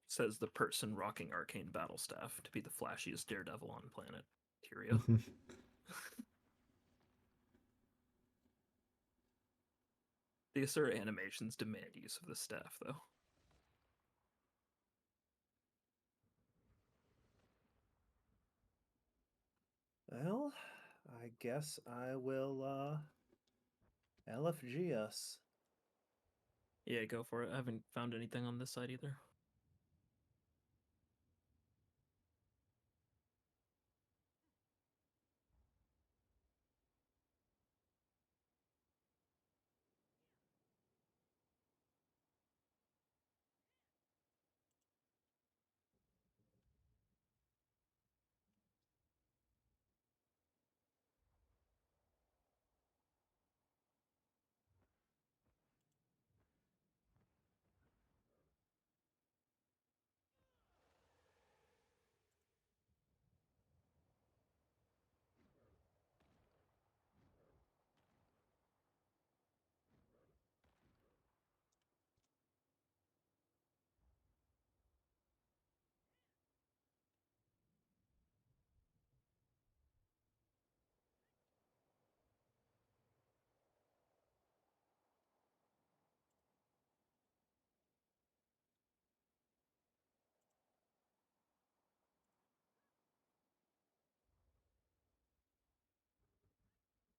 Says the person rocking arcane battle staff to be the flashiest daredevil on planet Tyria. The Asura animations demand use of the staff, though. Well, I guess I will LFG us. Yeah, go for it. I haven't found anything on this side either.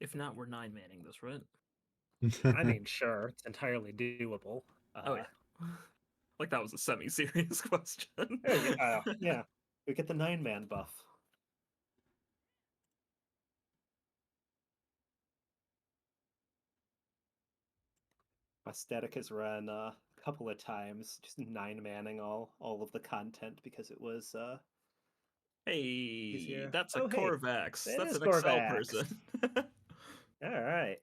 If not, we're 9-manning this, right? I mean, sure, it's entirely doable. Oh, yeah. Like that was a semi-serious question. Yeah, we get the 9-man buff. My static has run a couple of times, just 9-manning all of the content because it was Hey, easier. that's a Oh, hey, Corvax. it That's is an Excel Corvax. person. All right.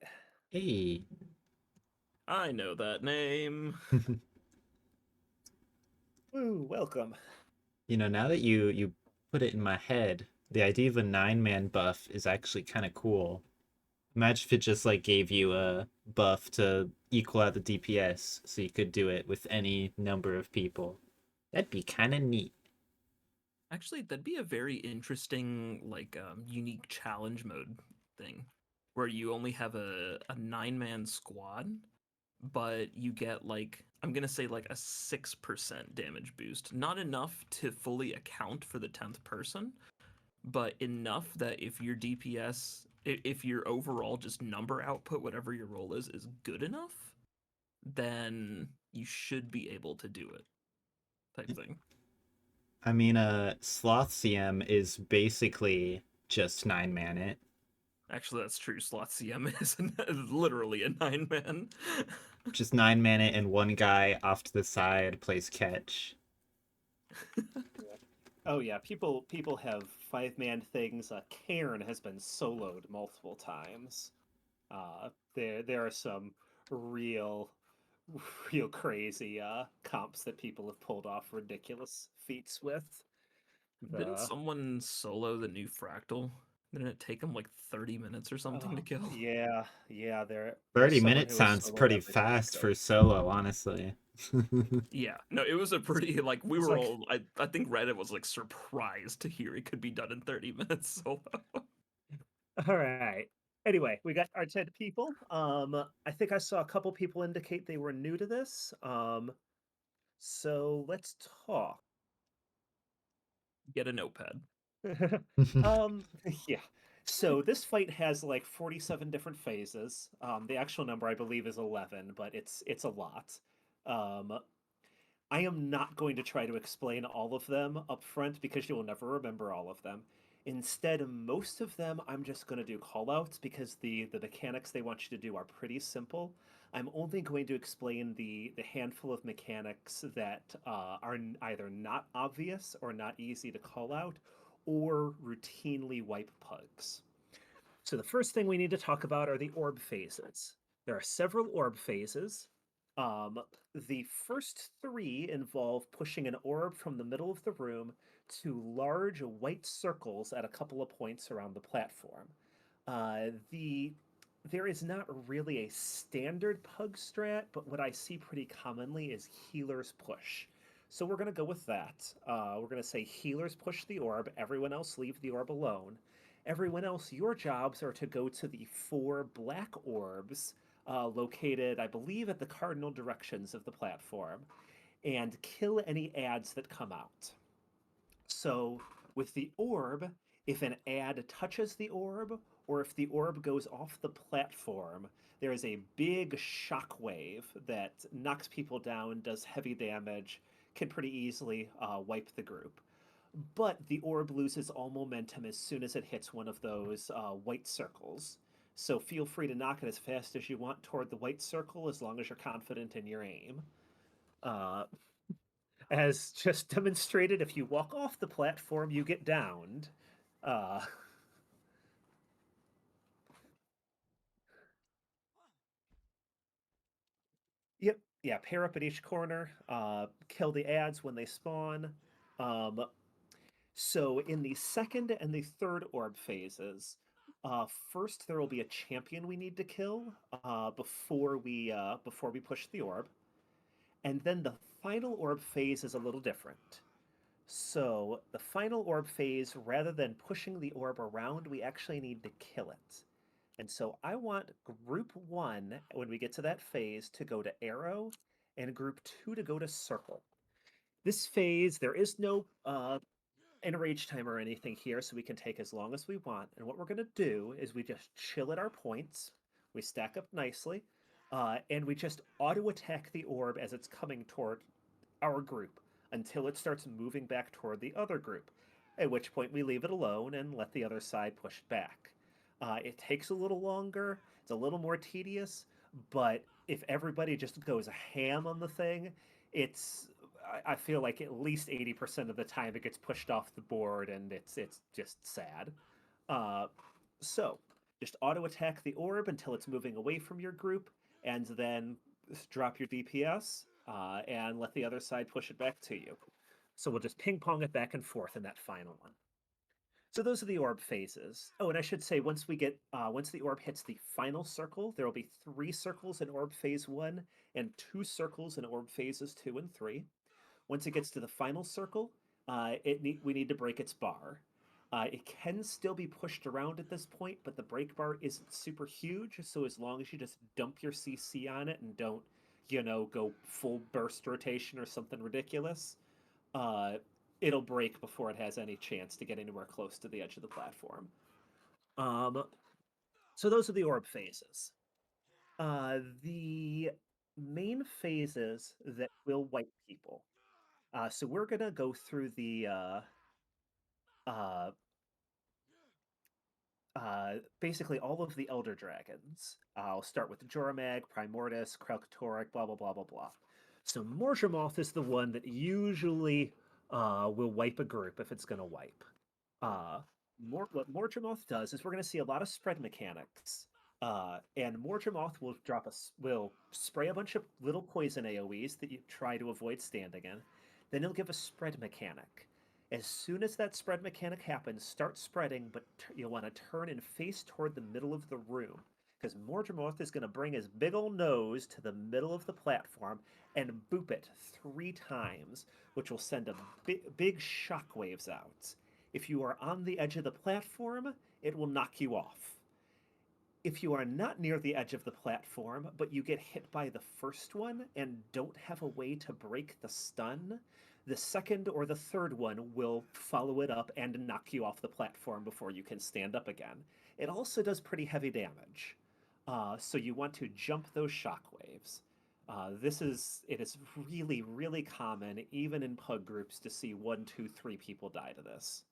Hey. I know that name. Woo, welcome. You know, now that you put it in my head, the idea of a 9-man buff is actually kind of cool. Imagine if it just like gave you a buff to equal out the DPS, so you could do it with any number of people. That'd be kind of neat. Actually, that'd be a very interesting, like, unique challenge mode thing, where you only have a 9-man squad, but you get like I'm gonna say like a 6% damage boost. Not enough to fully account for the 10th person, but enough that if your DPS, if your overall just number output, whatever your role is good enough, then you should be able to do it. Type thing. I mean, Sloth CM is basically just 9-man it. Actually, that's true. Slot CM is literally a 9-man. Just 9-man it, and one guy off to the side plays catch. Oh yeah, people have 5-man things. Cairn has been soloed multiple times. There are some real real crazy comps that people have pulled off ridiculous feats with. Didn't The someone solo the new Fractal? Didn't it take him like 30 minutes or something to kill? yeah, there's 30 someone minutes who has sounds soloed pretty every fast Fractal. for solo, honestly. Yeah, no, it was a pretty like we It's were like all. I think Reddit was like surprised to hear it could be done in 30 minutes solo. all right. Anyway, we got our 10 people. I think I saw a couple people indicate they were new to this. So let's talk. Get a notepad. um, yeah. So this fight has like 47 different phases. The actual number I believe is 11, but it's a lot. Um, I am not going to try to explain all of them up front because you will never remember all of them. Instead, most of them I'm just going to do callouts because the mechanics they want you to do are pretty simple. I'm only going to explain the handful of mechanics that are either not obvious or not easy to call out or routinely wipe pugs. So the first thing we need to talk about are the orb phases. There are several orb phases. Um, the first three involve pushing an orb from the middle of the room to large white circles at a couple of points around the platform. There is not really a standard pug strat, but what I see pretty commonly is healers push. So we're going to go with that. We're going to say healers push the orb, everyone else leave the orb alone. Everyone else, your jobs are to go to the 4 black orbs located, I believe, at the cardinal directions of the platform and kill any ads that come out. So with the orb, if an ad touches the orb or if the orb goes off the platform, there is a big shockwave that knocks people down, does heavy damage, can pretty easily wipe the group. But the orb loses all momentum as soon as it hits one of those white circles. So feel free to knock it as fast as you want toward the white circle as long as you're confident in your aim. As just demonstrated, if you walk off the platform, you get downed. Uh, yep, yeah, pair up at each corner, kill the ads when they spawn. Um, so in the second and the third orb phases, first there will be a champion we need to kill before we push the orb, and then the final orb phase is a little different. So the final orb phase, rather than pushing the orb around, we actually need to kill it. And so I want group 1, when we get to that phase, to go to arrow, and group 2 to go to circle. This phase, there is no enrage time or anything here, so we can take as long as we want. And what we're going to do is we just chill at our points, we stack up nicely, and we just auto attack the orb as it's coming toward our group until it starts moving back toward the other group, at which point we leave it alone and let the other side push back. It takes a little longer, it's a little more tedious, but if everybody just goes ham on the thing, I feel like at least 80% of the time it gets pushed off the board and it's just sad. Uh, so just auto attack the orb until it's moving away from your group, and then drop your DPS and let the other side push it back to you. So we'll just ping pong it back and forth in that final one. So those are the orb phases. Oh, and I should say once the orb hits the final circle, there will be 3 circles in orb phase 1 and 2 circles in orb phases 2 and 3. Once it gets to the final circle, we need to break its bar. It can still be pushed around at this point, but the break bar isn't super huge, so as long as you just dump your CC on it and don't, go full burst rotation or something ridiculous, uh, it'll break before it has any chance to get anywhere close to the edge of the platform. Um, so those are the orb phases. The main phases that will wipe people. So we're gonna go through the uh, basically all of the Elder Dragons. I'll start with Jormag, Primordius, Krelkatorrik, blah blah blah blah blah. So Morgemoth is the one that usually will wipe a group if it's going to wipe. What Morgemoth does is we're going to see a lot of spread mechanics. And Morgemoth will spray a bunch of little poison AoEs that you try to avoid standing in. Then he'll give a spread mechanic. As soon as that spread mechanic happens, start spreading, but you'll want to turn and face toward the middle of the room. Because Morgemoth is going to bring his big old nose to the middle of the platform and boop it 3 times, which will send a big shockwaves out. If you are on the edge of the platform, it will knock you off. If you are not near the edge of the platform, but you get hit by the first one and don't have a way to break the stun, the second or the third one will follow it up and knock you off the platform before you can stand up again. It also does pretty heavy damage. So you want to jump those shockwaves. It is really, really common, even in pug groups, to see 1, 2, 3 people die to this.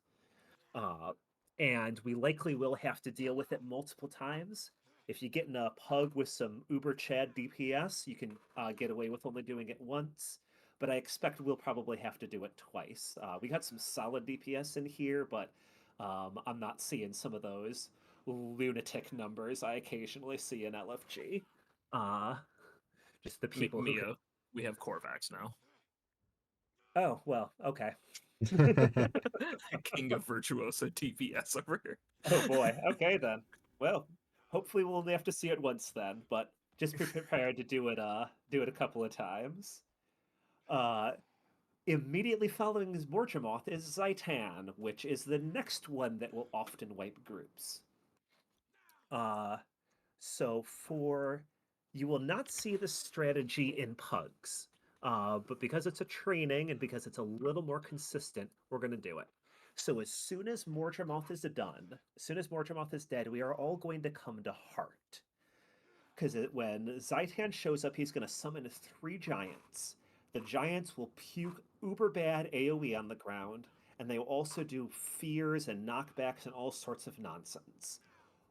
And we likely will have to deal with it multiple times. If you get in a pug with some uber chad DPS, you can get away with only doing it once, but I expect we'll probably have to do it twice. We got some solid DPS in here, but I'm not seeing some of those lunatic numbers I occasionally see in LFG. Just the people who could... We have Korvax now. Oh, well, okay. King of Virtuoso DPS over here. Oh boy. Okay then. Well, hopefully we'll only have to see it once then, but just be prepared to do it a couple of times. Immediately following Morgemoth is Zaitan, which is the next one that will often wipe groups. So you will not see the strategy in pugs. But because it's a training and because it's a little more consistent, we're going to do it. So as soon as Morgemoth is done, as soon as Morgemoth is dead, we are all going to come to Heart. Because when Zaitan shows up, he's going to summon 3 giants. The giants will puke uber bad AoE on the ground, and they will also do fears and knockbacks and all sorts of nonsense.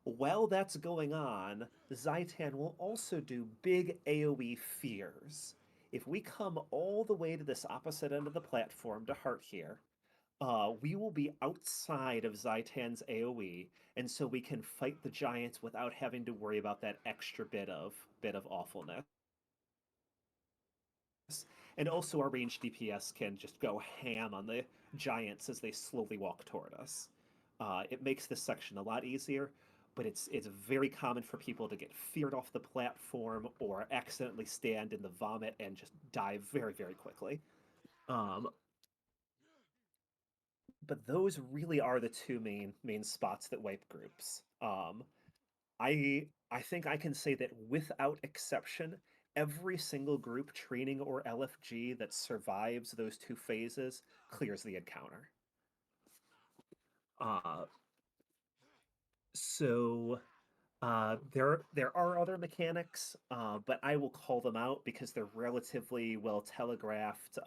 While that's going on, Zaitan will also do big AoE fears. If we come all the way to this opposite end of the platform to Heart here, we will be outside of Zaitan's AoE, and so we can fight the giants without having to worry about that extra bit of awfulness. And also our ranged DPS can just go ham on the giants as they slowly walk toward us. It makes this section a lot easier, but it's very common for people to get feared off the platform or accidentally stand in the vomit and just die very, very quickly. But those really are the 2 main spots that wipe groups. I think I can say that without exception, every single group, training or LFG, that survives those 2 phases clears the encounter. There are other mechanics, but I will call them out because they're relatively well telegraphed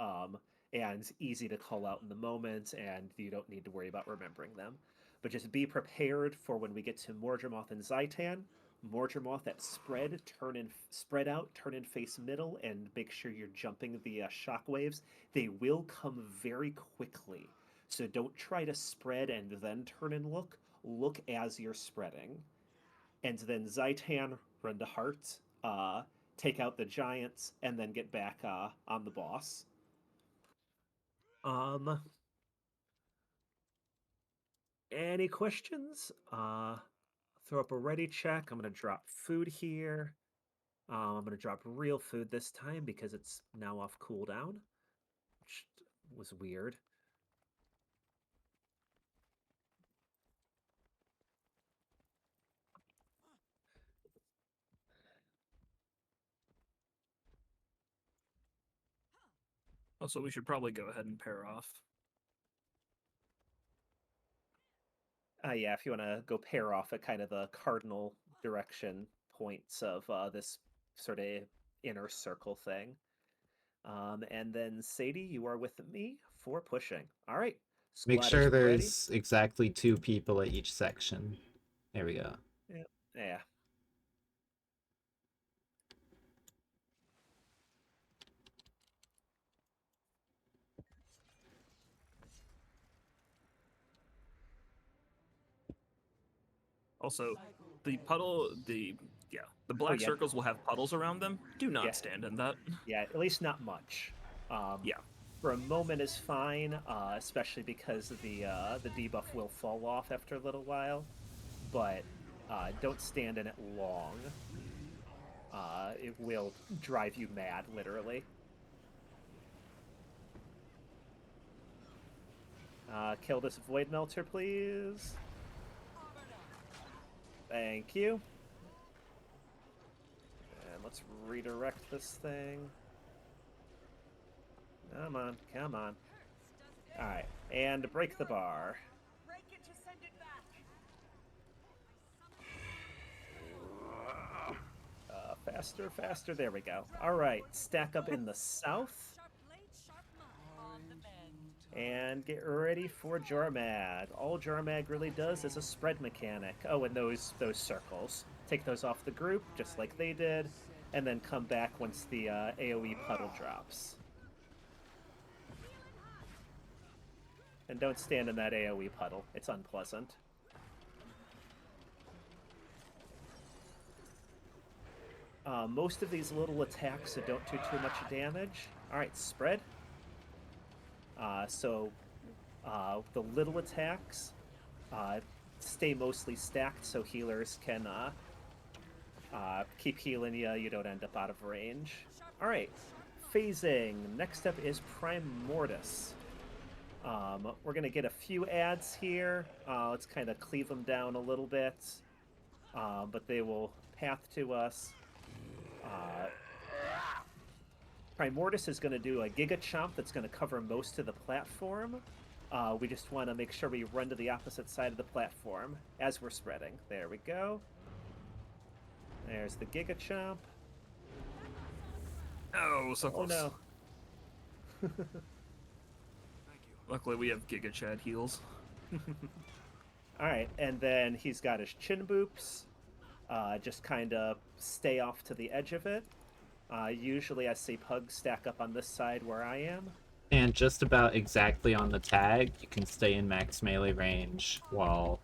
and easy to call out in the moment, and you don't need to worry about remembering them. But just be prepared for when we get to Morgemoth and Zaitan. Morgemoth at spread out, turn and face middle, and make sure you're jumping the shockwaves. They will come very quickly, so don't try to spread and then turn and look. Look as you're spreading. And then Zaitan run to Heart, take out the giants, and then get back on the boss. Any questions? Throw up a ready check. I'm gonna drop food here. I'm gonna drop real food this time because it's now off cooldown, which was weird. Also, we should probably go ahead and pair off. Yeah, if you want to go pair off at kind of the cardinal direction points of this sort of inner circle thing. And then Sadie, you are with me for pushing. All right. Make Squad sure is ready. there's exactly 2 people at each section. There we go. Yeah. Also, the puddle, the black yeah. circles will have puddles around them. Do not Yeah. stand in that. Yeah, at least not much. Yeah. For a moment is fine, especially because the debuff will fall off after a little while. But don't stand in it long. It will drive you mad, literally. Kill this Void Melter, please. Thank you. And let's redirect this thing. Come on, come on. Alright, and break the bar. Break it to send it back. Faster, faster. There we go. Alright, stack up in the south. Sharp blade, sharp mind. On the mend. And get ready for Jormag. All Jormag really does is a spread mechanic. Oh, and those circles. Take those off the group, just like they did, and then come back once the AoE puddle drops. And don't stand in that AoE puddle. It's unpleasant. Most of these little attacks don't do too much damage. Alright, spread. So the little attacks stay mostly stacked so healers can keep healing you. You don't end up out of range. Alright, phasing. Next up is Primordius. We're going to get a few ads here. Let's kind of cleave them down a little bit. But they will path to us. Primordius is going to do a Giga Chomp that's going to cover most of the platform. We just want to make sure we run to the opposite side of the platform as we're spreading. There we go. There's the Giga Chomp. Oh, so close. Oh no. Luckily, we have Giga Chad heals. Alright, and then he's got his chin boops. Just kind of stay off to the edge of it. Usually I see pugs stack up on this side where I am. And just about exactly on the tag, you can stay in max melee range while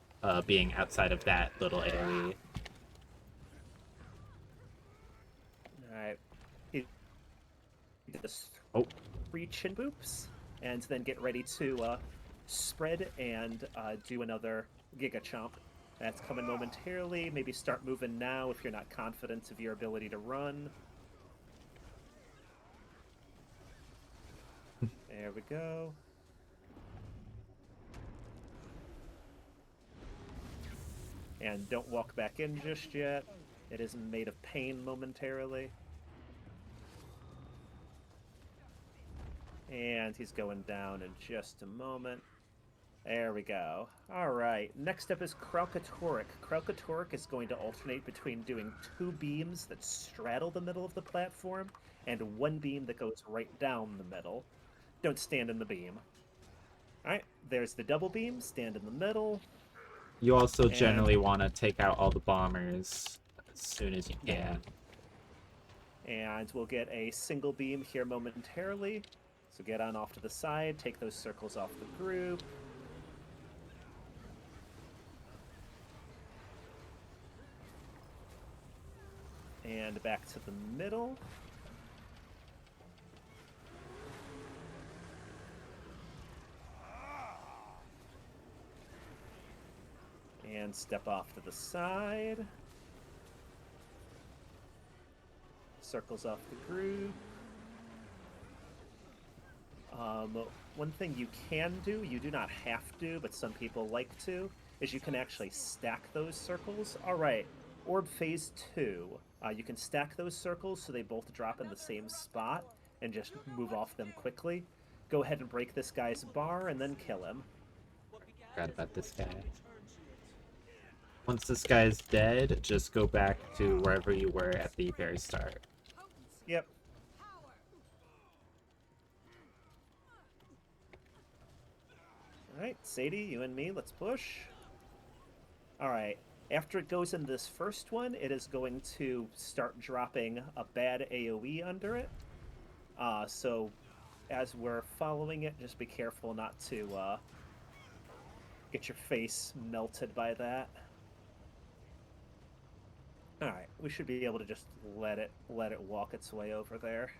being outside of that little AoE. Alright. He does Oh. 3 chin boops, and then get ready to spread and do another Giga Chomp. That's coming momentarily. Maybe start moving now if you're not confident of your ability to run. There we go. And don't walk back in just yet. It is made of pain momentarily. And he's going down in just a moment. There we go. Alright, next up is Kralkatorrik. Kralkatorrik is going to alternate between doing 2 beams that straddle the middle of the platform and 1 beam that goes right down the middle. Don't stand in the beam. Alright, there's the double beam. Stand in the middle. You also generally want to take out all the bombers as soon as you can. And we'll get a single beam here momentarily. So get on off to the side, take those circles off the group. And back to the middle. And step off to the side. Circles off the group. One thing you can do, you do not have to, but some people like to, is you can actually stack those circles. Alright, Orb Phase 2. You can stack those circles so they both drop in the same spot and just move off them quickly. Go ahead and break this guy's bar and then kill him. Forgot about this guy. Once this guy's dead, just go back to wherever you were at the very start. Yep. Alright, Sadie, you and me, let's push. Alright, After it goes in this first one, it is going to start dropping a bad AoE under it. So as we're following it, just be careful not to get your face melted by that. All right, we should be able to just let it walk its way over there.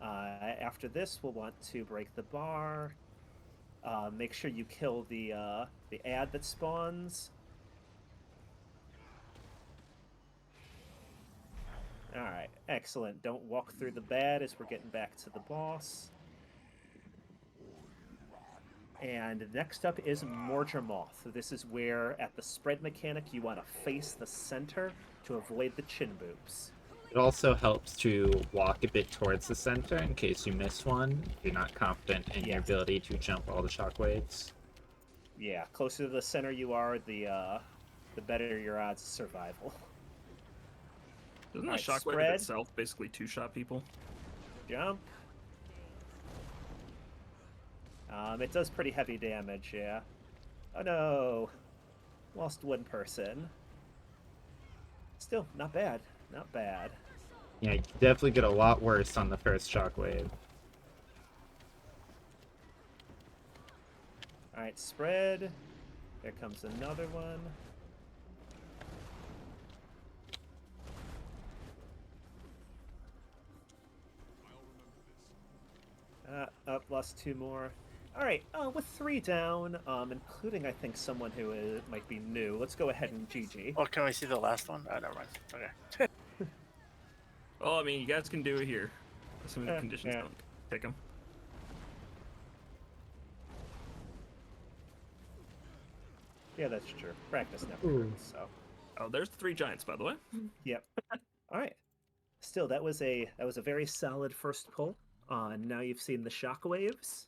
After this, we'll want to break the bar. Make sure you kill the ad that spawns. All right, excellent. Don't walk through the bad as we're getting back to the boss. And next up is Morgermoth. This is where, at the spread mechanic, you want to face the center to avoid the chin boobs. It also helps to walk a bit towards the center in case you miss one. If you're not confident in your ability to jump all the shockwaves. Yeah, closer to the center you are, the better your odds of survival. Doesn't All the right, shockwave spread. itself basically two-shot people? Jump. It does pretty heavy damage, yeah. Oh no! Lost one person. Still, not bad. Not bad. Yeah, you definitely get a lot worse on the first shockwave. Alright, spread. There comes another one. Lost two more. Alright, with 3 down, including, I think, someone who might be new, let's go ahead and GG. Oh, can we see the last one? Oh, never mind. Okay. Oh, I mean, you guys can do it here. Assuming the conditions yeah. don't take them. Yeah, that's true. Practice never hurts, so. Oh, there's the 3 giants, by the way. Yep. Alright. Still, that was a very solid first pull. Now you've seen the shockwaves.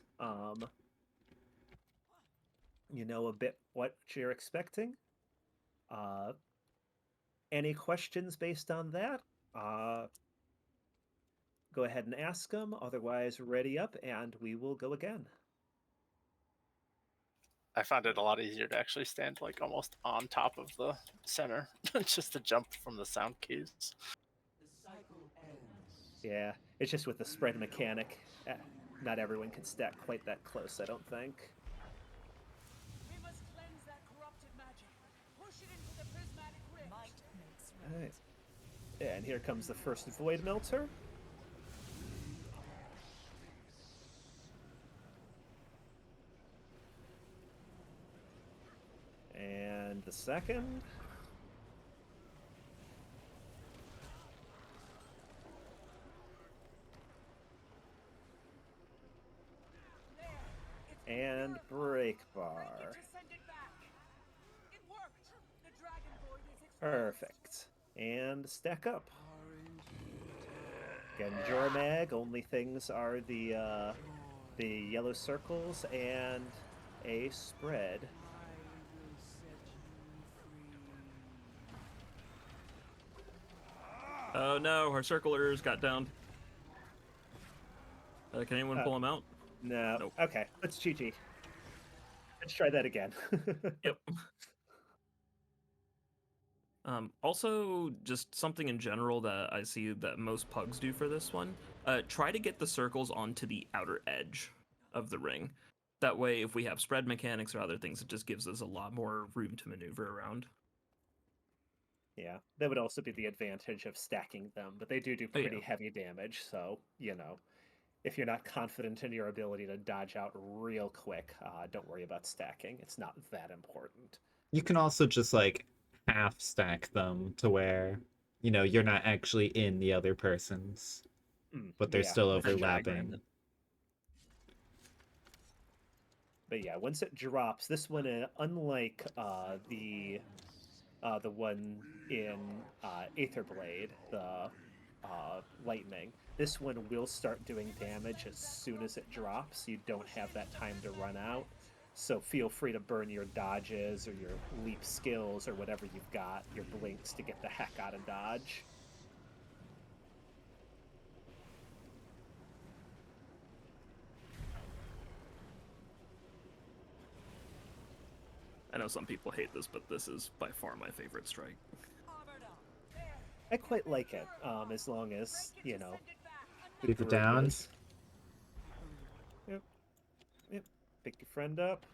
You know a bit what you're expecting. Any questions based on that? Go ahead and ask them. Otherwise, ready up, and we will go again. I found it a lot easier to actually stand like almost on top of the center, just to jump from the sound cues. Yeah, it's just with the spread mechanic. Not everyone can stack quite that close, I don't think. We must cleanse that corrupted magic. Push it into the prismatic rift. Might makes right. All right. Yeah, and here comes the first Void Melter. And the second. And break bar. Perfect. And stack up. Again, Jormag, only things are the yellow circles and a spread. Oh no, our circlers got downed. Can anyone pull them out? No. Nope. Okay, let's GG. Let's try that again. Yep. Also, just something in general that I see that most pugs do for this one. Try to get the circles onto the outer edge of the ring. That way, if we have spread mechanics or other things, it just gives us a lot more room to maneuver around. Yeah, that would also be the advantage of stacking them, but they do pretty heavy damage, so, you know, if you're not confident in your ability to dodge out real quick, don't worry about stacking. It's not that important. You can also just, like, half stack them to where, you know, you're not actually in the other person's, but they're still overlapping. But yeah, once it drops, this one, unlike the one in Aetherblade, the lightning, this one will start doing damage as soon as it drops. You don't have that time to run out. So feel free to burn your dodges or your leap skills or whatever you've got, your blinks, to get the heck out of dodge. I know some people hate this, but this is by far my favorite strike. I quite like it, as long as, you know, the Keep it group down. is. Yep. Yep. Pick your friend up.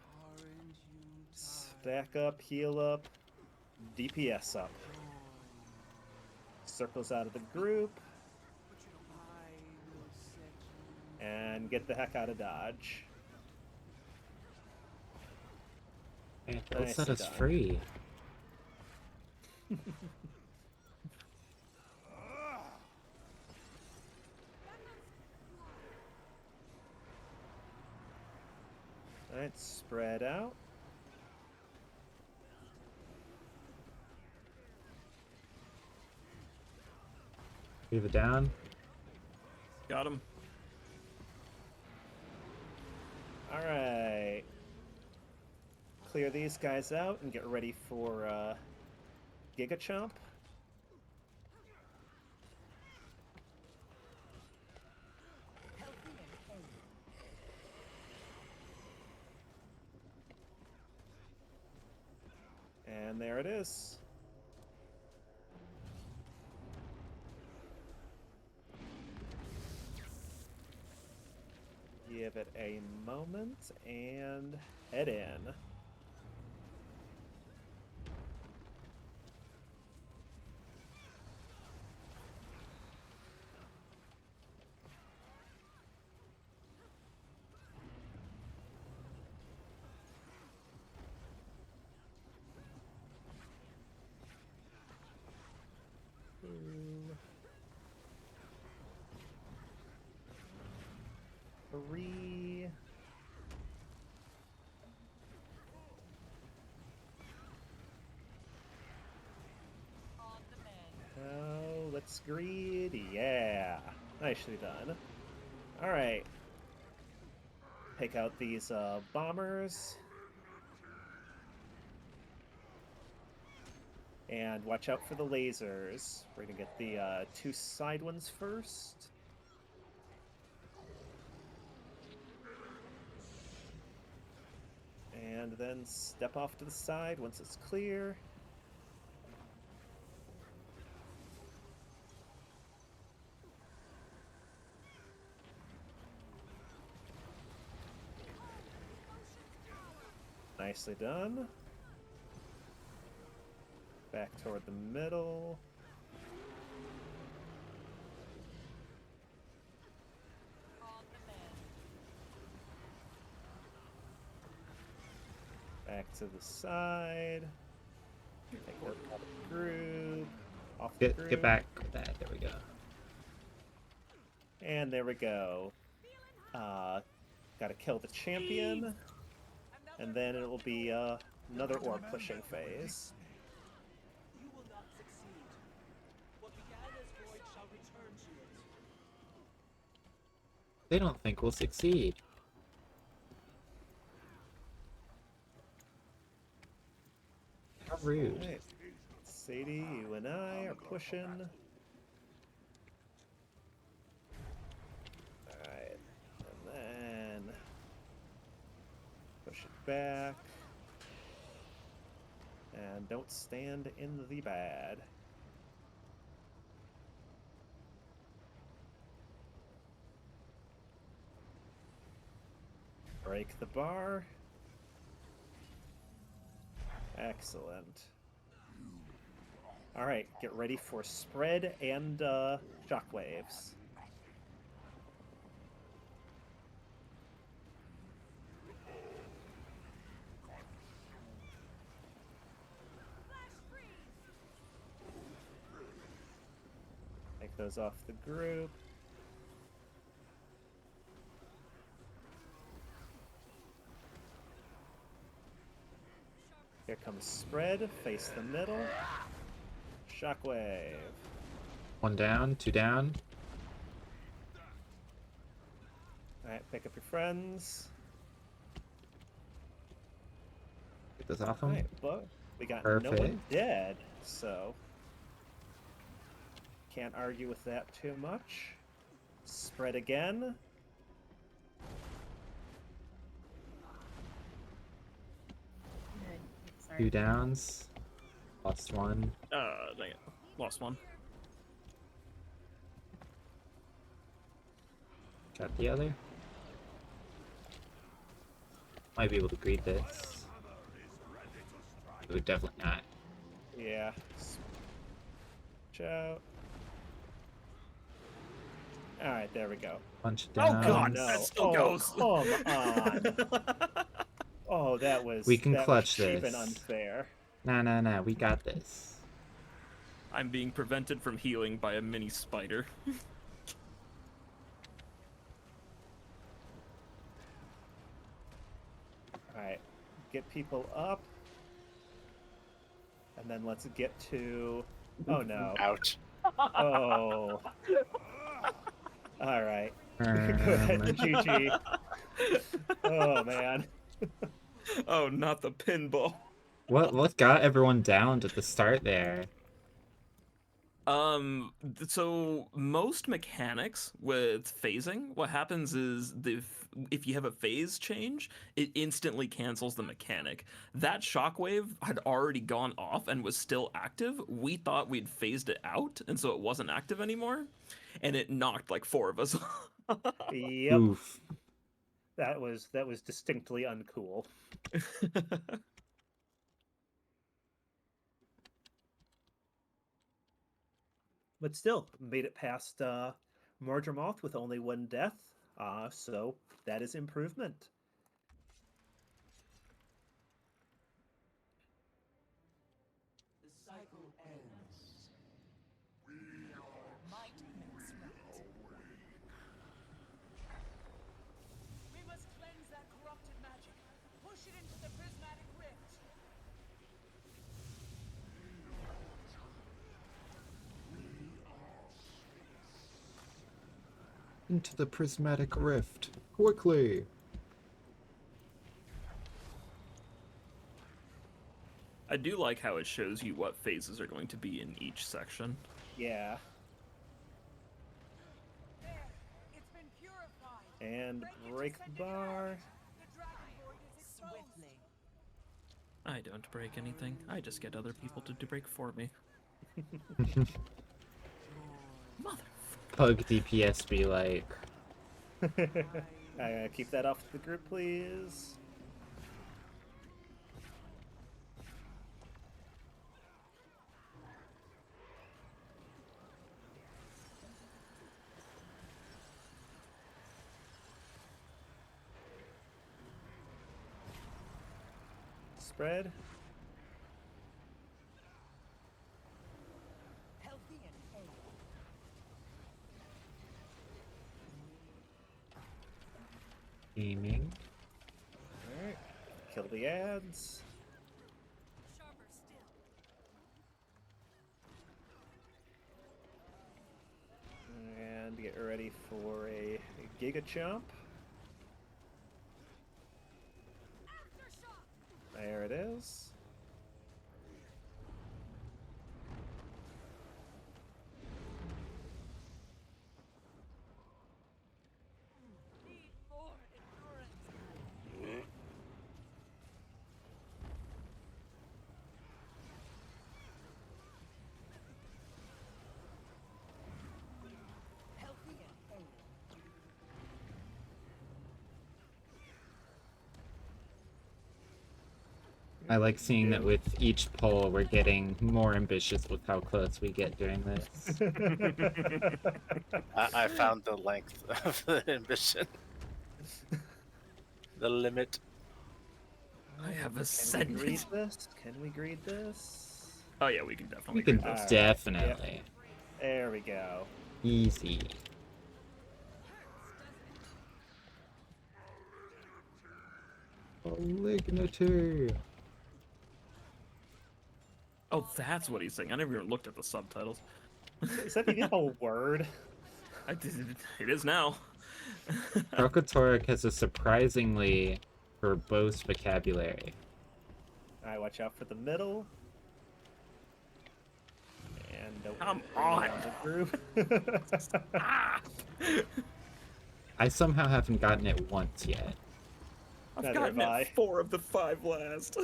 Stack up, heal up, DPS up. Circles out of the group. And get the heck out of Dodge. Hey, they'll set Nicely us done. free. Alright, spread out. Keep it down. Got him. Alright. Clear these guys out and get ready for Gigachomp. And there it is. Give it a moment and head in. Three. Oh, let's greed. Yeah. Nicely done. Alright. Pick out these bombers. And watch out for the lasers. We're gonna get the two side ones first. And then step off to the side once it's clear. Nicely done. Back toward the middle. Back to the side. Take work out of the group. Off the group. Get back. There we go. And there we go. Gotta kill the champion. And then it will be another orb pushing phase. You will not succeed. What began as void shall return to it. They don't think we'll succeed. How rude. Alright. Sadie, you and I are pushing. Alright. And then push it back. And don't stand in the bad. Break the bar. Excellent. Alright, get ready for spread and shockwaves. Take those off the group. Here comes spread, face the middle. Shockwave. One down, two down. Alright, pick up your friends. Get this off them. Alright, but we got no one Perfect. dead, so can't argue with that too much. Spread again. 2 downs. Lost 1. Dang it. Lost one. Got the other. Might be able to greet this. Ooh, definitely not. Yeah. Out. All right, there we go. Bunch of Oh downs. god, no. that still Oh, goes. come on. Oh, that was We can that clutch was cheap this. and unfair. Nah, we got this. I'm being prevented from healing by a mini spider. All right, get people up, and then let's get to. Oh no. Ouch. Oh. All right. Go ahead, GG. Oh man. Oh, not the pinball. What got everyone downed at the start there? So most mechanics with phasing, what happens is if you have a phase change, it instantly cancels the mechanic. That shockwave had already gone off and was still active. We thought we'd phased it out, and so it wasn't active anymore, and it knocked like 4 of us. Yep. Oof. That was distinctly uncool. But still made it past Mordremoth with only 1 death. So that is improvement. The cycle ends. Might makes right. We must cleanse that corrupted magic. Push it into the prismatic rift. Into the prismatic rift. Quickly. I do like how it shows you what phases are going to be in each section. Yeah. There, it's been purified. And Break break it to the send it out. bar. The dragon void is exposed. Swiftly. I don't break anything. I just get other people to break for me. Mother. Pug DPS be like. Keep that off the group, please. Spread. Healthy and hale. Aiming. Alright. Kill the ads. Sharper still. And get ready for a Giga Chomp. There it is. Need more endurance. Healthy and hale. I like seeing that with each poll we're getting more ambitious with how close we get during this. I found the length of the ambition. The limit. I have Can we ascended. greed this? Can we greed this? Oh yeah, we can definitely We can do this. Alright, definitely. There we go. Easy. Malignity. Oh, that's what he's saying. I never even looked at the subtitles. Is that even a word? I did. It is now. Krokotorek has a surprisingly verbose vocabulary. Alright, watch out for the middle. And don't Come bring on. down the group. Ah! I somehow haven't gotten it once yet. I've Neither gotten have I. it 4 of the 5 last.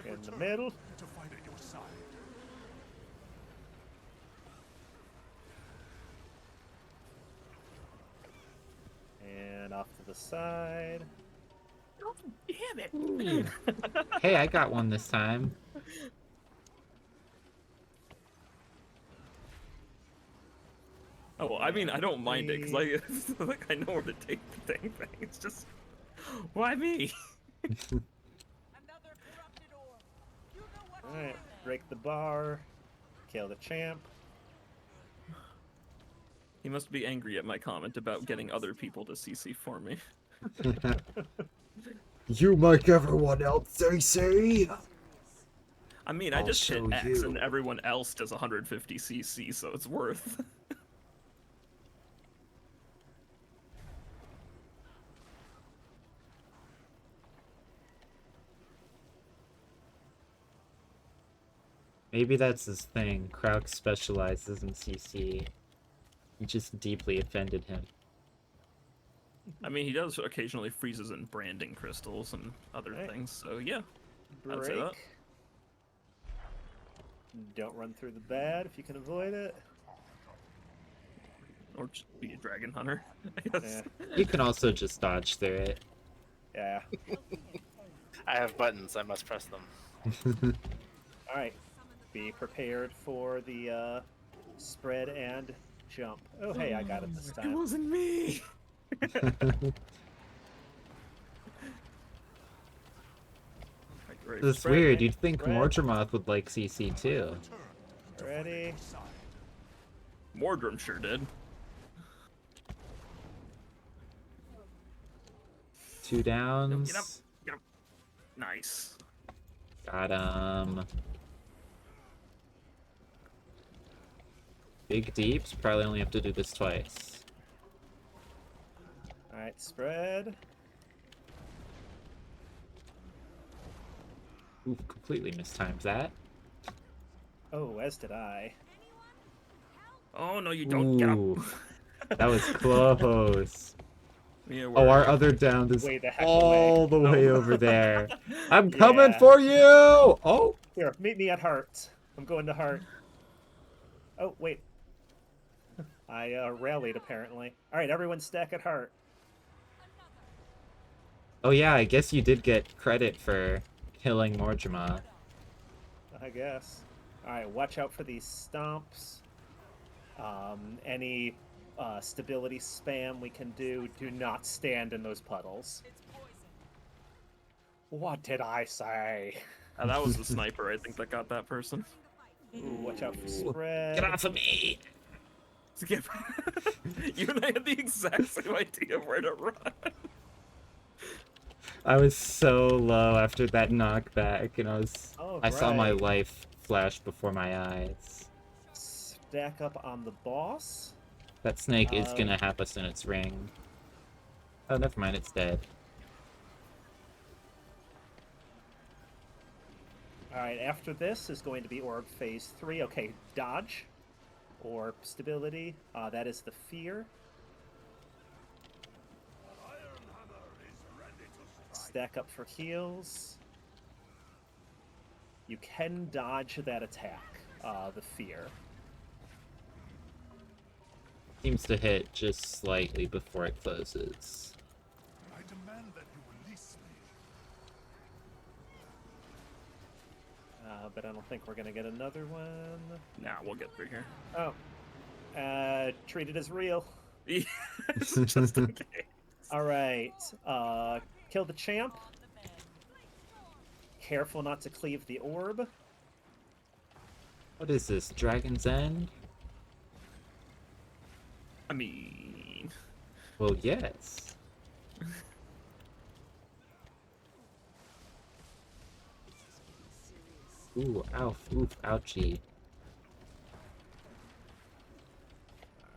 have In the returned middle. to fight at your side. And off to the side. Damn it! Ooh. Hey, I got one this time. Oh, I mean, I don't mind it because Three. like I know where to take the dang thing. It's just why me? Another corrupted orb. You know what to Alright, do. break the bar. Kill the champ. He must be angry at my comment about getting other people to CC for me. You make everyone else CC. I mean, I I'll just hit show X you. and everyone else does 150 CC, so it's worth. Maybe that's his thing. Krauk specializes in CC. You just deeply offended him. I mean, he does occasionally freezes in branding crystals and other Right. things, so yeah. I'd say that. Break. Don't run through the bad if you can avoid it. Or just be a dragon hunter, I guess. You can also just dodge through it. Yeah. I have buttons. I must press them. Alright. Be prepared for the spread and jump. Oh, hey, I got it this It time. wasn't me! Ready for That's spread? weird. You'd think Spread. Mordremoth would like CC too. Return to fight Ready? at your side. Mordrum sure did. Two downs. Get up. Get up. Nice. Got him. Big deeps. Probably only have to do this twice. Alright, spread. Ooh, completely mistimed that. Oh, as did I. Oh no, you don't get Ooh, up. that was close. Yeah, Oh, our we're- other down is Way the heck all away. the way Oh. over there. I'm coming Yeah. for you! Oh! Here, meet me at Heart. I'm going to Heart. Oh, wait. I rallied, apparently. Alright, everyone stack at Heart. Oh yeah, I guess you did get credit for killing Mordremoth. I guess. Alright, watch out for these stomps. Any stability spam we can do not stand in those puddles. It's poison. What did I say? that was the sniper, I think, that got that person. Ooh, watch out for Ooh. spread. Get off of me! Skip. You and I had the exact same idea of where to run. I was so low after that knockback, and I saw my Alright. life flash before my eyes. Stack up on the boss. That snake is gonna have us in its ring. Oh, never mind, it's dead. Alright, after this is going to be Orb Phase 3. Okay, dodge. Or stability. That is the fear. Stack up for heals. You can dodge that attack, the fear. Seems to hit just slightly before it closes. I demand that you release me. But I don't think we're gonna get another one. Nah, we'll get through here. Oh. Treat it as real. It's just in case. Alright. Kill the champ. Careful not to cleave the orb. What is this, Dragon's End? I mean, Well, yes. Ooh, oof, ouchie.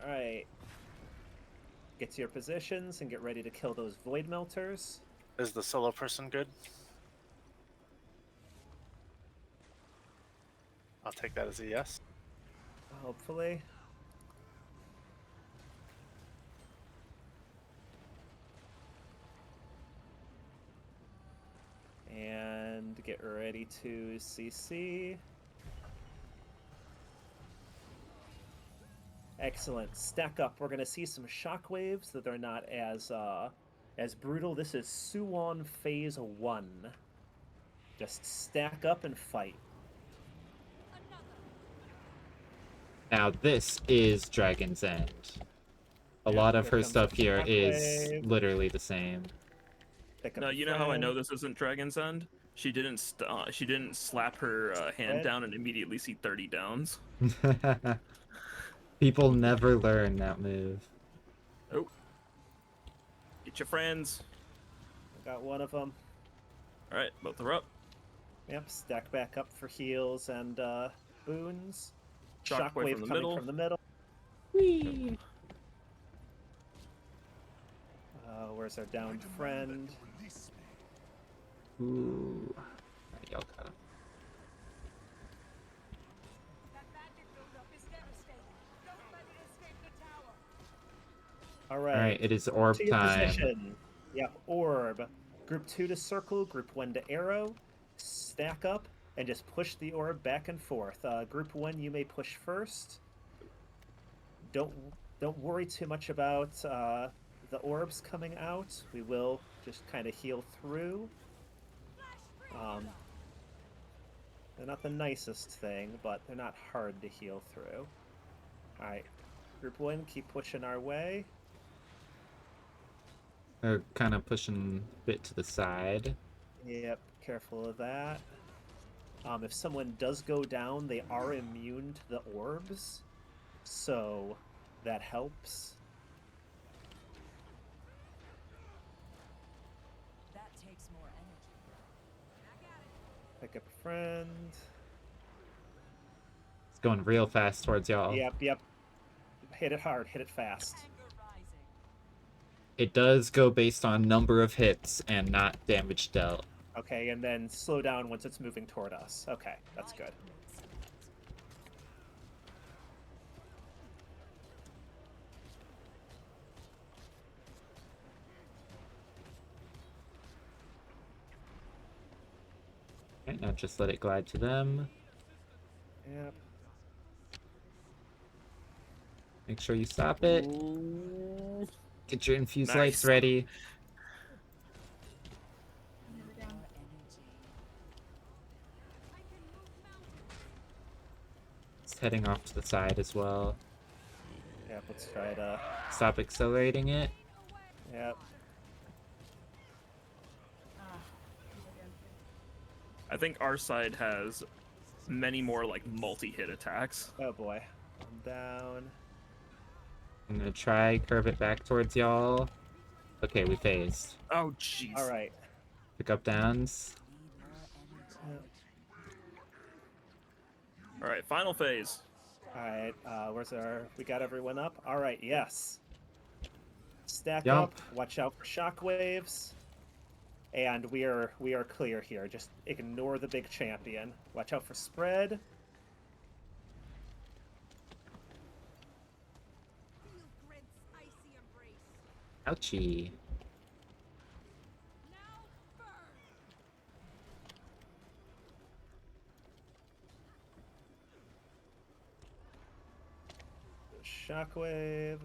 Alright. Get to your positions and get ready to kill those void melters. Is the solo person good? I'll take that as a yes. Hopefully. And get ready to CC. Excellent. Stack up. We're gonna see some shockwaves that are not as brutal. This is Suwon Phase 1. Just stack up and fight. Now this is Dragon's End. A lot of Here her comes stuff a here is shockwave. literally the same. Pick up No, a you know how I know friend. this isn't Dragon's End? She didn't slap her hand Right. down and immediately see 30 downs. People never learn that move. Oh. Get your friends. I got one of them. Alright, both are up. Yep, stack back up for heals and boons. Shockwave from the coming middle. from the middle. Whee! Where's our I downed demand friend? that you release me. Ooh. Alright, y'all got him. That magic buildup is devastating. Don't let it escape the tower. All right. Alright, it is orb To your time. position. Yep, orb. Group 2 to circle, group 1 to arrow. Stack up and just push the orb back and forth. Group 1, you may push first. Don't worry too much about the orbs coming out. We will just kind of heal through. They're not the nicest thing, but they're not hard to heal through. Alright, group 1, keep pushing our way. They're kind of pushing a bit to the side. Yep, careful of that. If someone does go down, they are immune to the orbs, so that helps. That takes more energy. Pick up a friend. It's going real fast towards y'all. Yep. Hit it hard, hit it fast. Anger rising. It does go based on number of hits and not damage dealt. Okay, and then slow down once it's moving toward us. Okay, that's good. Okay, now just let it glide to them. Yep. Make sure you stop it. Ooh. Get your infused Nice. lights ready. More energy. It's heading off to the side as well. Yep, let's try to... Stop accelerating it. Yep. I think our side has many more like multi-hit attacks. Oh boy. I'm down. I'm gonna try curve it back towards y'all. Okay, we phased. Oh jeez. Alright. Pick up downs. Alright, final phase. Alright, where's our... We got everyone up? Alright, yes. Stack Jump. up, watch out for shockwaves. And we are clear here. Just ignore the big champion. Watch out for spread. Feel Grid's icy embrace. Ouchie. Now burn. Shockwave.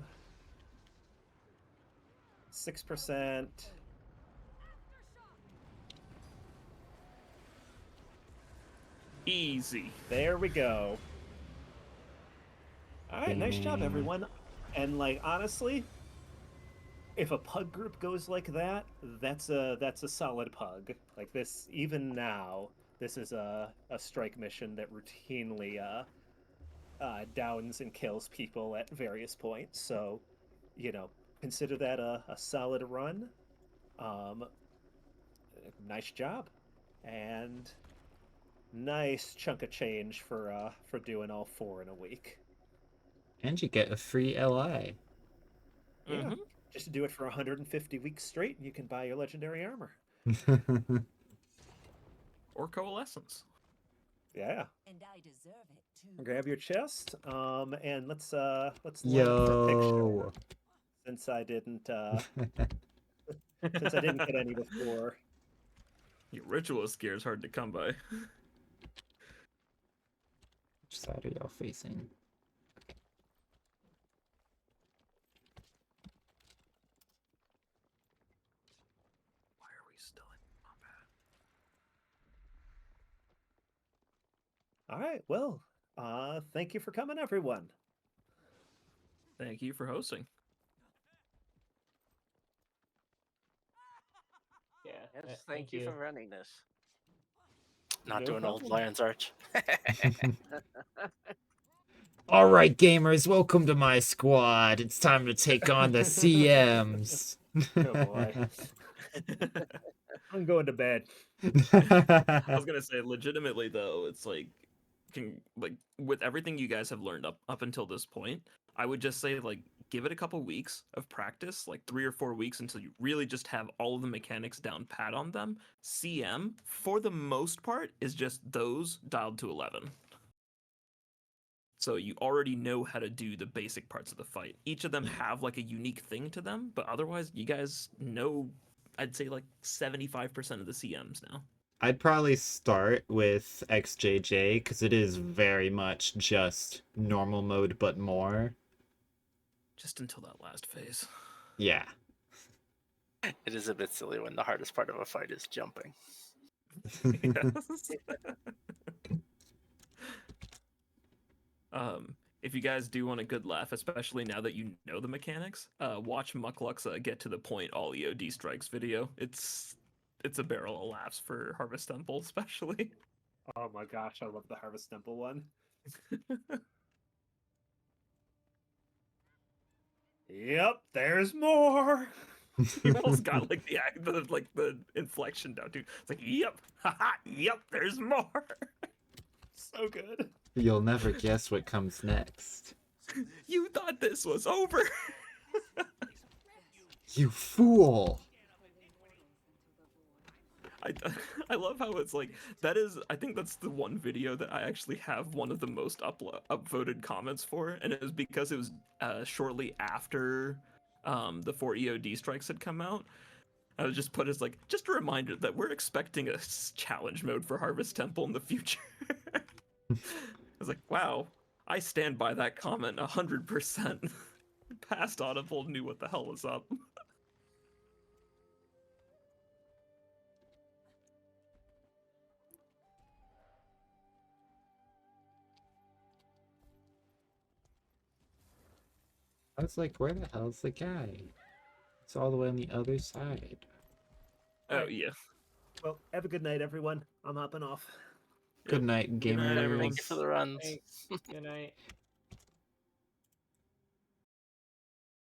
6%. Easy. There we go. Alright, nice job, everyone. And like honestly, if a pug group goes like that, that's a solid pug. Like this, even now, this is a strike mission that routinely downs and kills people at various points. So, you know, consider that a solid run. Nice job, and nice chunk of change for doing all 4 in a week. And you get a free LI. Yeah, Mhm. just do it for 150 weeks straight, and you can buy your legendary armor. Or coalescence. Yeah. And I deserve it too. Grab your chest, and let's line up for a Yo. picture. Since I didn't get any before. Your ritualist gear is hard to come by. Which side are y'all facing? Why are we still in combat? All right. Well, thank you for coming, everyone. Thank you for hosting. Yeah. Yes, thank you for running this. Not No doing old problem. Lion's Arch. All right, gamers, welcome to my squad. It's time to take on the CMs. Oh boy. I'm going to bed. I was gonna say, legitimately though, it's like, with everything you guys have learned up until this point, I would just say like give it a couple weeks of practice, like 3 or 4 weeks, until you really just have all of the mechanics down pat on them. CM, for the most part, is just those dialed to 11. So you already know how to do the basic parts of the fight. Each of them have like a unique thing to them, but otherwise you guys know, I'd say like 75% of the CMs now. I'd probably start with XJJ because it is very much just normal mode but more. Just until that last phase. Yeah. It is a bit silly when the hardest part of a fight is jumping. Yes. If you guys do want a good laugh, especially now that you know the mechanics, watch Muckluck's get to the point all EoD strikes video. It's a barrel of laughs for Harvest Temple, especially. Oh my gosh, I love the Harvest Temple one. Yep, there's more. You almost got like the inflection down too. It's like, yep, haha, yep, there's more. So good. You'll never guess what comes next. You thought this was over. You fool! I love how it's like, that is, I think that's the one video that I actually have one of the most upvoted comments for, and it was because it was shortly after the 4 EoD strikes had come out. I was just put as like, just a reminder that we're expecting a challenge mode for Harvest Temple in the future. I was like, wow, I stand by that comment 100%. Past Audible knew what the hell was up. I was like, where the hell's the guy? It's all the way on the other side. Oh, yeah. Well, have a good night, everyone. I'm hopping off. Good night, Good night, gamers. everyone. Thank you for the runs. Thanks. Good night.